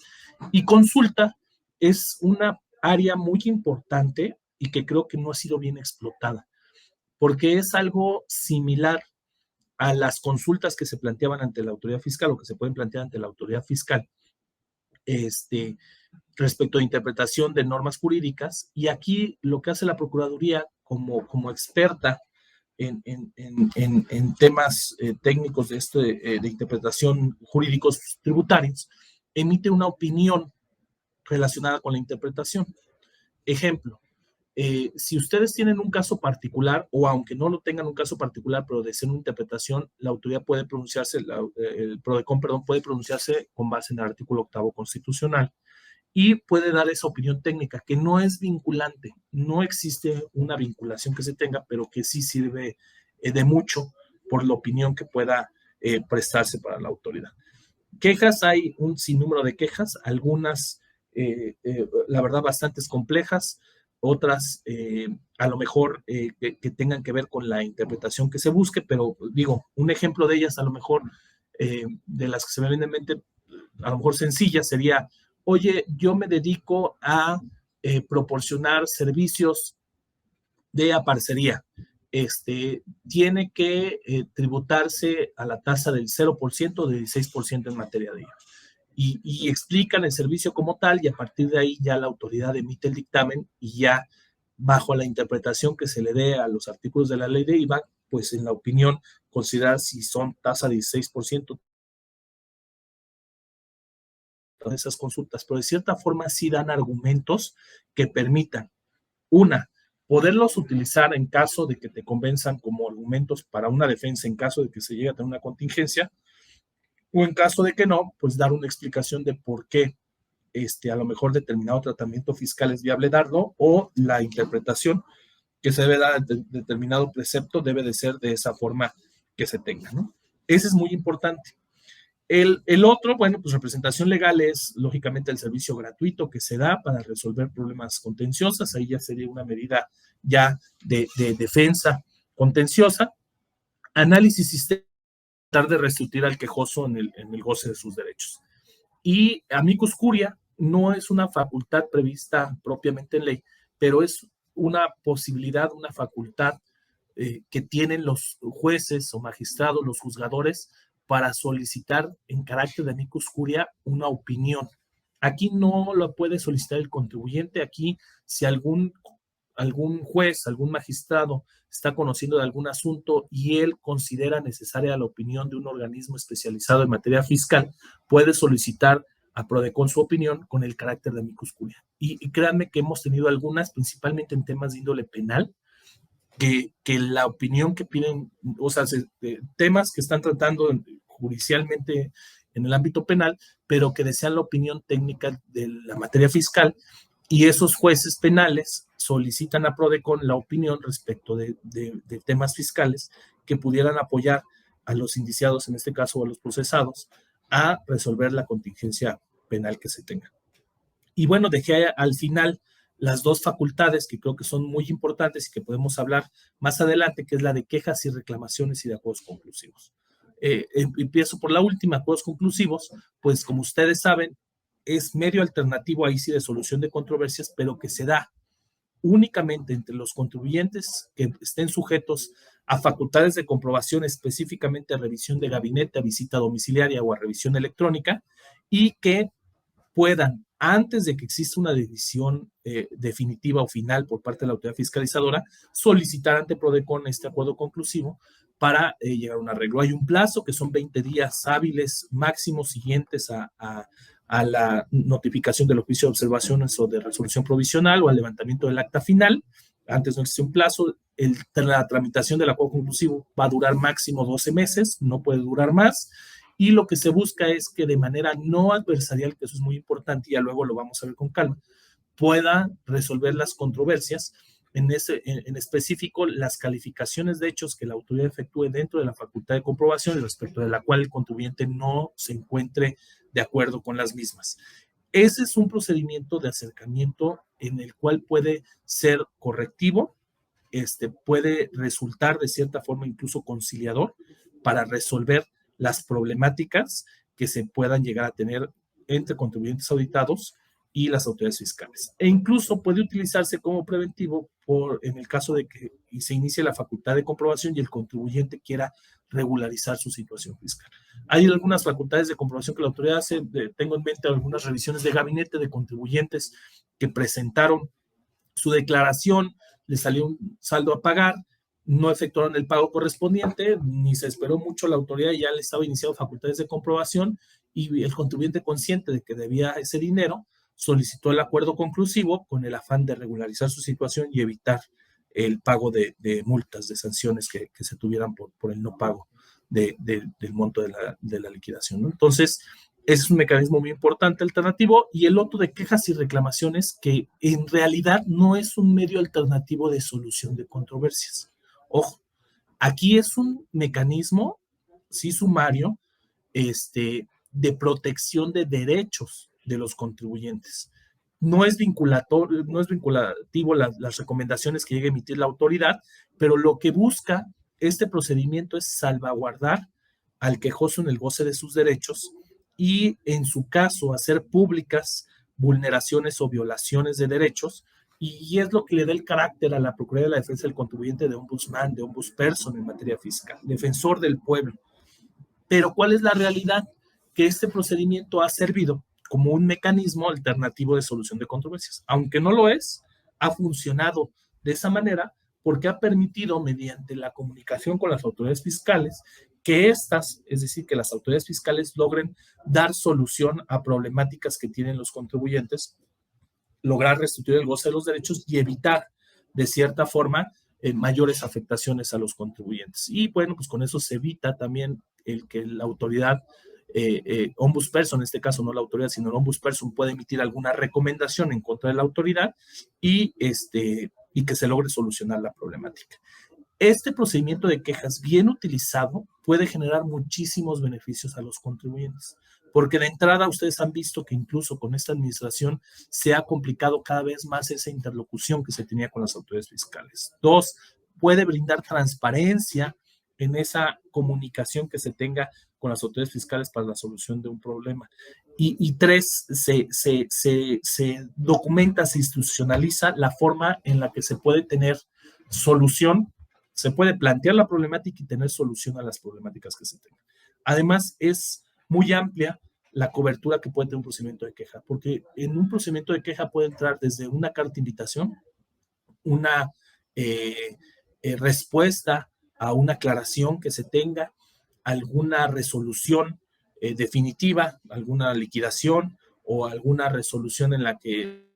Y consulta es una área muy importante y que creo que no ha sido bien explotada, porque es algo similar a las consultas que se planteaban ante la autoridad fiscal o que se pueden plantear ante la autoridad fiscal respecto a interpretación de normas jurídicas. Y aquí lo que hace la Procuraduría como experta en temas técnicos de interpretación jurídicos tributarios, emite una opinión relacionada con la interpretación. Ejemplo, si ustedes tienen un caso particular, o aunque no lo tengan un caso particular, pero deseen una interpretación, la autoridad puede pronunciarse, el PRODECON, perdón, puede pronunciarse con base en el artículo 8º constitucional y puede dar esa opinión técnica, que no es vinculante, no existe una vinculación que se tenga, pero que sí sirve de mucho por la opinión que pueda prestarse para la autoridad. Quejas, hay un sinnúmero de quejas, algunas, la verdad, bastantes complejas, otras a lo mejor que tengan que ver con la interpretación que se busque, pero digo, un ejemplo de ellas a lo mejor de las que se me vienen en mente, a lo mejor sencillas, sería, oye, yo me dedico a proporcionar servicios de aparcería. Tiene que tributarse a la tasa del 0% o del 16% en materia de IVA. Y explican el servicio como tal, y a partir de ahí ya la autoridad emite el dictamen y ya bajo la interpretación que se le dé a los artículos de la ley de IVA, pues en la opinión considerar si son tasa de 16% esas consultas, pero de cierta forma sí dan argumentos que permitan, una, poderlos utilizar en caso de que te convenzan como argumentos para una defensa en caso de que se llegue a tener una contingencia, o en caso de que no, pues dar una explicación de por qué a lo mejor determinado tratamiento fiscal es viable darlo, o la interpretación que se debe dar de determinado precepto debe de ser de esa forma que se tenga, ¿no? Ese es muy importante. El otro, bueno, pues representación legal es lógicamente el servicio gratuito que se da para resolver problemas contenciosos. Ahí ya sería una medida ya de defensa contenciosa. Análisis sistémico, tratar de restituir al quejoso en el goce de sus derechos. Y amicus curia no es una facultad prevista propiamente en ley, pero es una posibilidad, una facultad que tienen los jueces o magistrados, los juzgadores, para solicitar en carácter de amicus curia una opinión. Aquí no lo puede solicitar el contribuyente. Aquí, si algún juez, algún magistrado está conociendo de algún asunto y él considera necesaria la opinión de un organismo especializado en materia fiscal, puede solicitar a PRODECON su opinión con el carácter de amicus curia. Y créanme que hemos tenido algunas, principalmente en temas de índole penal, que la opinión que piden, o sea, temas que están tratando judicialmente en el ámbito penal, pero que desean la opinión técnica de la materia fiscal, y esos jueces penales solicitan a PRODECON la opinión respecto de temas fiscales que pudieran apoyar a los indiciados, en este caso, o a los procesados, a resolver la contingencia penal que se tenga. Y bueno, dejé al final las dos facultades que creo que son muy importantes y que podemos hablar más adelante, que es la de quejas y reclamaciones y de acuerdos conclusivos. Empiezo por la última, acuerdos conclusivos, pues como ustedes saben, es medio alternativo ahí sí de solución de controversias, pero que se da únicamente entre los contribuyentes que estén sujetos a facultades de comprobación, específicamente a revisión de gabinete, a visita domiciliaria o a revisión electrónica, y que puedan, antes de que exista una decisión definitiva o final por parte de la autoridad fiscalizadora, solicitar ante PRODECON este acuerdo conclusivo para llegar a un arreglo. Hay un plazo que son 20 días hábiles máximos siguientes a la notificación del oficio de observaciones o de resolución provisional o al levantamiento del acta final. Antes no existe un plazo. La tramitación del acuerdo conclusivo va a durar máximo 12 meses, no puede durar más. Y lo que se busca es que de manera no adversarial, que eso es muy importante, y ya luego lo vamos a ver con calma, pueda resolver las controversias, en específico las calificaciones de hechos que la autoridad efectúe dentro de la facultad de comprobación y respecto de la cual el contribuyente no se encuentre de acuerdo con las mismas. Ese es un procedimiento de acercamiento en el cual puede ser correctivo, puede resultar de cierta forma incluso conciliador para resolver las problemáticas que se puedan llegar a tener entre contribuyentes auditados y las autoridades fiscales. E incluso puede utilizarse como preventivo en el caso de que se inicie la facultad de comprobación y el contribuyente quiera regularizar su situación fiscal. Hay algunas facultades de comprobación que la autoridad hace, tengo en mente algunas revisiones de gabinete de contribuyentes que presentaron su declaración, le salió un saldo a pagar, no efectuaron el pago correspondiente, ni se esperó mucho, la autoridad ya le estaba iniciando facultades de comprobación y el contribuyente consciente de que debía ese dinero solicitó el acuerdo conclusivo con el afán de regularizar su situación y evitar el pago de multas, de sanciones que se tuvieran por el no pago del monto de la liquidación, ¿no? Entonces, ese es un mecanismo muy importante alternativo, y el otro de quejas y reclamaciones, que en realidad no es un medio alternativo de solución de controversias. Ojo, aquí es un mecanismo, sí sumario, de protección de derechos de los contribuyentes. No es vinculativo las recomendaciones que llegue a emitir la autoridad, pero lo que busca este procedimiento es salvaguardar al quejoso en el goce de sus derechos y, en su caso, hacer públicas vulneraciones o violaciones de derechos, y es lo que le da el carácter a la Procuraduría de la Defensa del Contribuyente de ombudsman, de ombudsperson en materia fiscal, defensor del pueblo. Pero ¿cuál es la realidad? Que este procedimiento ha servido como un mecanismo alternativo de solución de controversias. Aunque no lo es, ha funcionado de esa manera porque ha permitido, mediante la comunicación con las autoridades fiscales, que estas, es decir, que las autoridades fiscales logren dar solución a problemáticas que tienen los contribuyentes, lograr restituir el goce de los derechos y evitar, de cierta forma, mayores afectaciones a los contribuyentes. Y bueno, pues con eso se evita también el que la autoridad ombudsperson, en este caso no la autoridad, sino el ombudsperson, puede emitir alguna recomendación en contra de la autoridad y que se logre solucionar la problemática. Este procedimiento de quejas bien utilizado puede generar muchísimos beneficios a los contribuyentes, porque de entrada ustedes han visto que incluso con esta administración se ha complicado cada vez más esa interlocución que se tenía con las autoridades fiscales. Dos, puede brindar transparencia en esa comunicación que se tenga con las autoridades fiscales para la solución de un problema. Y tres, se documenta, se institucionaliza la forma en la que se puede tener solución, se puede plantear la problemática y tener solución a las problemáticas que se tengan. Además, es muy amplia la cobertura que puede tener un procedimiento de queja, porque en un procedimiento de queja puede entrar desde una carta de invitación, una respuesta a una aclaración que se tenga, alguna resolución definitiva, alguna liquidación o alguna resolución en la que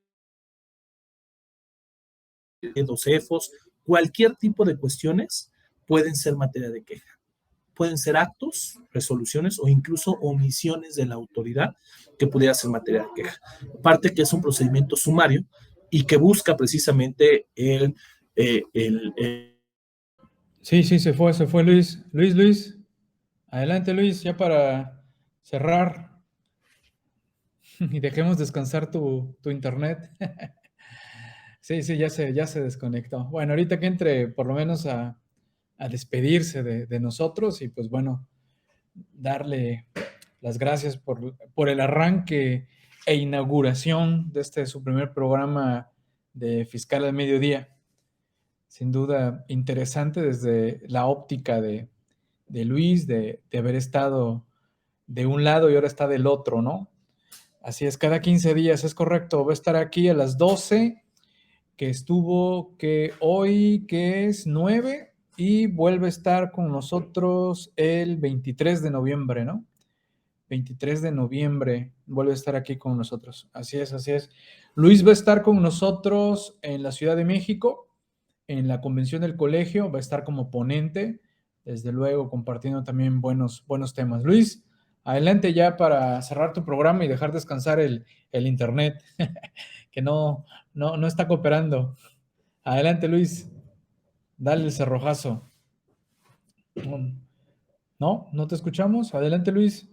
dos CEFOS, cualquier tipo de cuestiones pueden ser materia de queja. Pueden ser actos, resoluciones o incluso omisiones de la autoridad que pudiera ser materia de queja. Aparte que es un procedimiento sumario y que busca precisamente Sí, se fue Luis. Luis. Adelante, Luis, ya para cerrar y dejemos descansar tu internet. Sí, ya se desconectó. Bueno, ahorita que entre por lo menos a despedirse de nosotros y pues bueno, darle las gracias por el arranque e inauguración de su primer programa de Fiscal al Mediodía. Sin duda interesante desde la óptica de Luis, de haber estado de un lado y ahora está del otro, ¿no? Así es, cada 15 días, es correcto. Va a estar aquí a las 12, que estuvo que hoy, que es 9, y vuelve a estar con nosotros el 23 de noviembre, ¿no? 23 de noviembre vuelve a estar aquí con nosotros. Así es, así es. Luis va a estar con nosotros en la Ciudad de México, en la convención del colegio, va a estar como ponente, desde luego compartiendo también buenos temas. Luis, adelante ya para cerrar tu programa y dejar descansar el internet, que no está cooperando. Adelante, Luis, dale el cerrojazo. No te escuchamos. Adelante, Luis.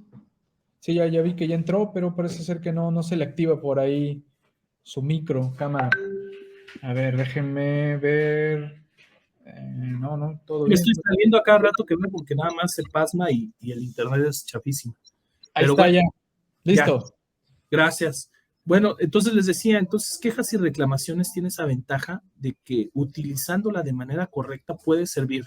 Sí, ya vi que ya entró, pero parece ser que no se le activa por ahí su micro, cámara. A ver, déjenme ver. No, todo bien. Estoy saliendo a cada rato que veo porque nada más se pasma y el internet es chafísimo. Ahí Pero está, bueno, ya. ya, Listo. gracias. Bueno, entonces les decía, entonces quejas y reclamaciones tiene esa ventaja de que utilizándola de manera correcta puede servir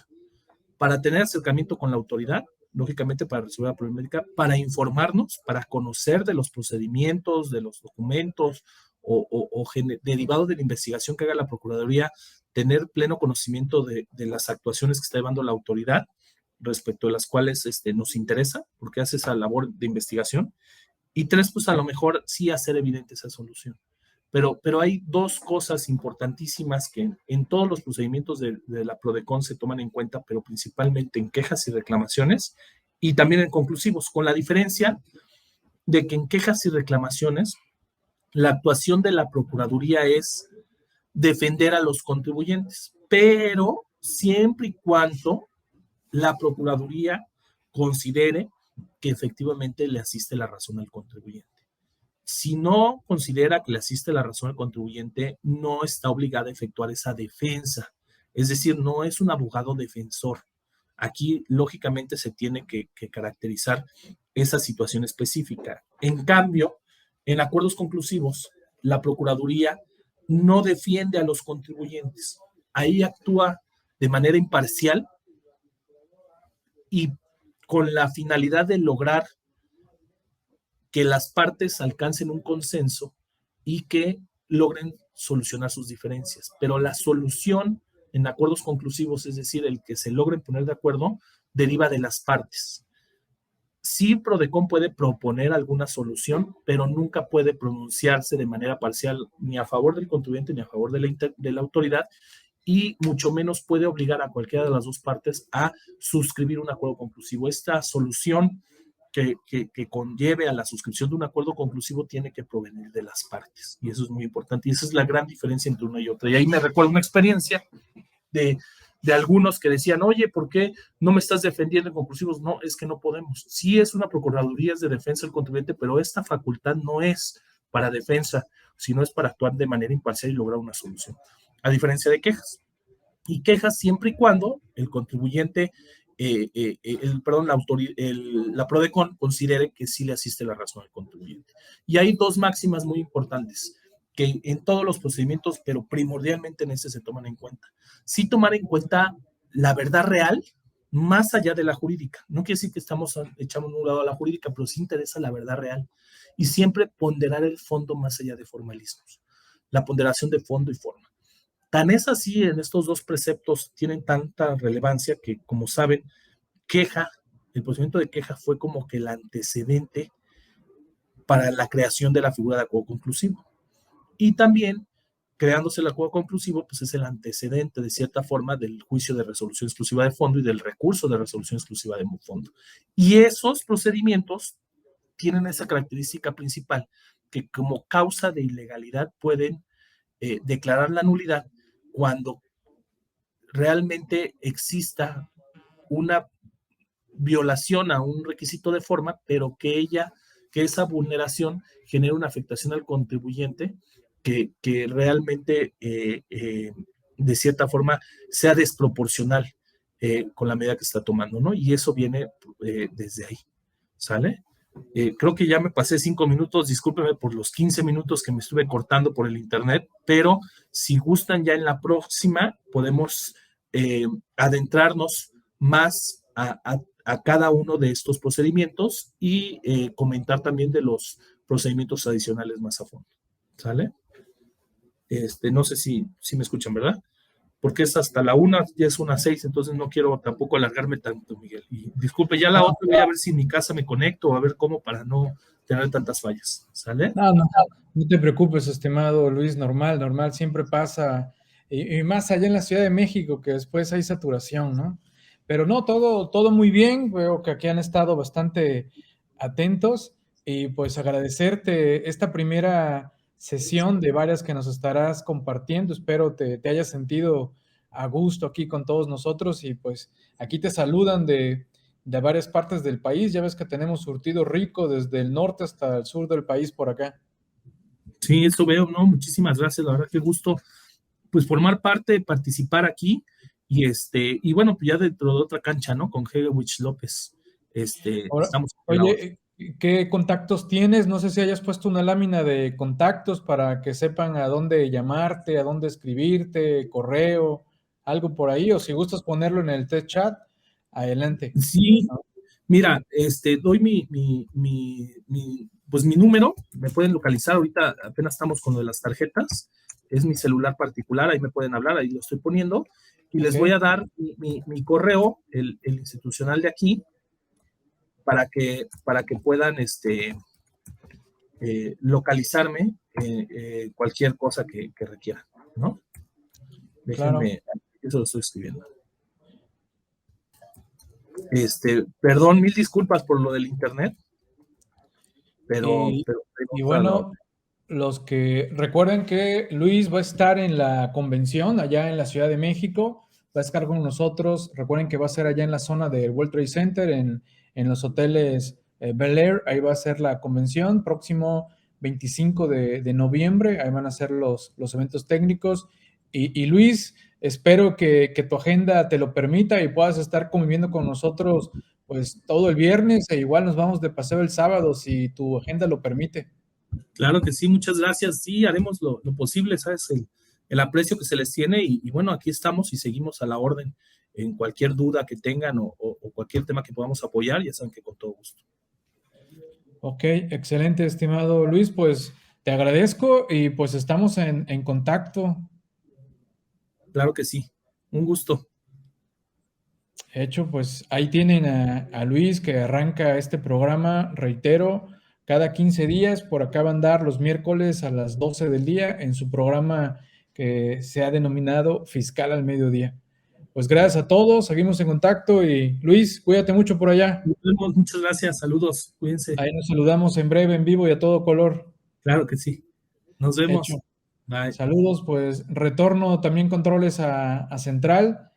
para tener acercamiento con la autoridad, lógicamente para resolver la problemática, para informarnos, para conocer de los procedimientos, de los documentos derivados de la investigación que haga la Procuraduría, tener pleno conocimiento de las actuaciones que está llevando la autoridad respecto a las cuales nos interesa, porque hace esa labor de investigación. Y tres, pues a lo mejor sí hacer evidente esa solución. Pero hay dos cosas importantísimas que en todos los procedimientos de la PRODECON se toman en cuenta, pero principalmente en quejas y reclamaciones y también en conclusivos, con la diferencia de que en quejas y reclamaciones la actuación de la Procuraduría es defender a los contribuyentes, pero siempre y cuando la Procuraduría considere que efectivamente le asiste la razón al contribuyente. Si no considera que le asiste la razón al contribuyente, no está obligada a efectuar esa defensa. Es decir, no es un abogado defensor. Aquí, lógicamente, se tiene que caracterizar esa situación específica. En cambio, en acuerdos conclusivos, la Procuraduría no defiende a los contribuyentes. Ahí actúa de manera imparcial y con la finalidad de lograr que las partes alcancen un consenso y que logren solucionar sus diferencias. Pero la solución en acuerdos conclusivos, es decir, el que se logren poner de acuerdo, deriva de las partes. Sí, PRODECON puede proponer alguna solución, pero nunca puede pronunciarse de manera parcial ni a favor del contribuyente ni a favor de la autoridad, y mucho menos puede obligar a cualquiera de las dos partes a suscribir un acuerdo conclusivo. Esta solución que conlleve a la suscripción de un acuerdo conclusivo tiene que provenir de las partes, y eso es muy importante, y esa es la gran diferencia entre una y otra. Y ahí me recuerdo una experiencia de algunos que decían, oye, ¿por qué no me estás defendiendo en conclusivos? No, es que no podemos. Sí es una procuraduría de defensa del contribuyente, pero esta facultad no es para defensa, sino es para actuar de manera imparcial y lograr una solución, a diferencia de quejas. Y quejas siempre y cuando el contribuyente, la PRODECON considere que sí le asiste la razón al contribuyente. Y hay dos máximas muy importantes que en todos los procedimientos, pero primordialmente en este se toman en cuenta. Sí tomar en cuenta la verdad real más allá de la jurídica. No quiere decir que echamos un lado a la jurídica, pero sí interesa la verdad real. Y siempre ponderar el fondo más allá de formalismos. La ponderación de fondo y forma. Tan es así, en estos dos preceptos tienen tanta relevancia que, como saben, el procedimiento de queja fue como que el antecedente para la creación de la figura de acuerdo conclusivo. Y también creándose el acuerdo conclusivo, pues es el antecedente de cierta forma del juicio de resolución exclusiva de fondo y del recurso de resolución exclusiva de fondo. Y esos procedimientos tienen esa característica principal, que como causa de ilegalidad pueden declarar la nulidad cuando realmente exista una violación a un requisito de forma, pero que esa vulneración genere una afectación al contribuyente que realmente de cierta forma sea desproporcional con la medida que está tomando, ¿no? Y eso viene desde ahí, ¿sale? Creo que ya me pasé 5 minutos, discúlpeme por los 15 minutos que me estuve cortando por el internet, pero si gustan ya en la próxima podemos adentrarnos más a cada uno de estos procedimientos y comentar también de los procedimientos adicionales más a fondo, ¿sale? No sé si me escuchan, ¿verdad? Porque es hasta la 1, ya es 1:06, entonces no quiero tampoco alargarme tanto, Miguel. Y disculpe, ya la otra voy a ver si en mi casa me conecto, a ver cómo para no tener tantas fallas, ¿sale? No te preocupes, estimado Luis, normal, siempre pasa, y más allá en la Ciudad de México, que después hay saturación, ¿no? Pero no, todo muy bien, veo que aquí han estado bastante atentos, y pues agradecerte esta primera sesión de varias que nos estarás compartiendo. Espero te hayas sentido a gusto aquí con todos nosotros, y pues aquí te saludan de varias partes del país. Ya ves que tenemos surtido rico desde el norte hasta el sur del país por acá. Sí, eso veo, ¿no? Muchísimas gracias, la verdad que gusto, pues formar parte, participar aquí, y bueno, pues ya dentro de otra cancha, ¿no? Con Hegewich López, Ahora, estamos en la otra. oye, ¿qué contactos tienes? No sé si hayas puesto una lámina de contactos para que sepan a dónde llamarte, a dónde escribirte, correo, algo por ahí, o si gustas ponerlo en el test chat, adelante. Sí, mira, doy pues mi número, me pueden localizar, ahorita apenas estamos con lo de las tarjetas, es mi celular particular, ahí me pueden hablar, ahí lo estoy poniendo, y les voy a dar mi correo, el institucional de aquí, para que puedan localizarme cualquier cosa que requieran, ¿no? Déjenme, Claro. eso lo estoy escribiendo. Perdón, mil disculpas por lo del internet, pero Y bueno, los que recuerden que Luis va a estar en la convención allá en la Ciudad de México, va a estar con nosotros. Recuerden que va a ser allá en la zona del World Trade Center, en los hoteles Bel Air. Ahí va a ser la convención próximo 25 de noviembre. Ahí van a ser los eventos técnicos. Y Luis, espero que tu agenda te lo permita y puedas estar conviviendo con nosotros pues todo el viernes, e igual nos vamos de paseo el sábado si tu agenda lo permite. Claro que sí, muchas gracias. Sí, haremos lo posible, ¿sabes? El aprecio que se les tiene y bueno, aquí estamos y seguimos a la orden en cualquier duda que tengan o cualquier tema que podamos apoyar, ya saben que con todo gusto. Ok, excelente, estimado Luis, pues te agradezco y pues estamos en contacto. Claro que sí, un gusto. Hecho, pues ahí tienen a Luis que arranca este programa, reitero, cada 15 días. Por acá va a andar los miércoles a las 12 del día en su programa que se ha denominado Fiscal al Mediodía. Pues gracias a todos, seguimos en contacto y Luis, cuídate mucho por allá. Nos vemos, muchas gracias, saludos, cuídense. Ahí nos saludamos en breve, en vivo y a todo color. Claro que sí. Nos vemos. Hecho. Bye. Saludos, pues retorno también controles a Central.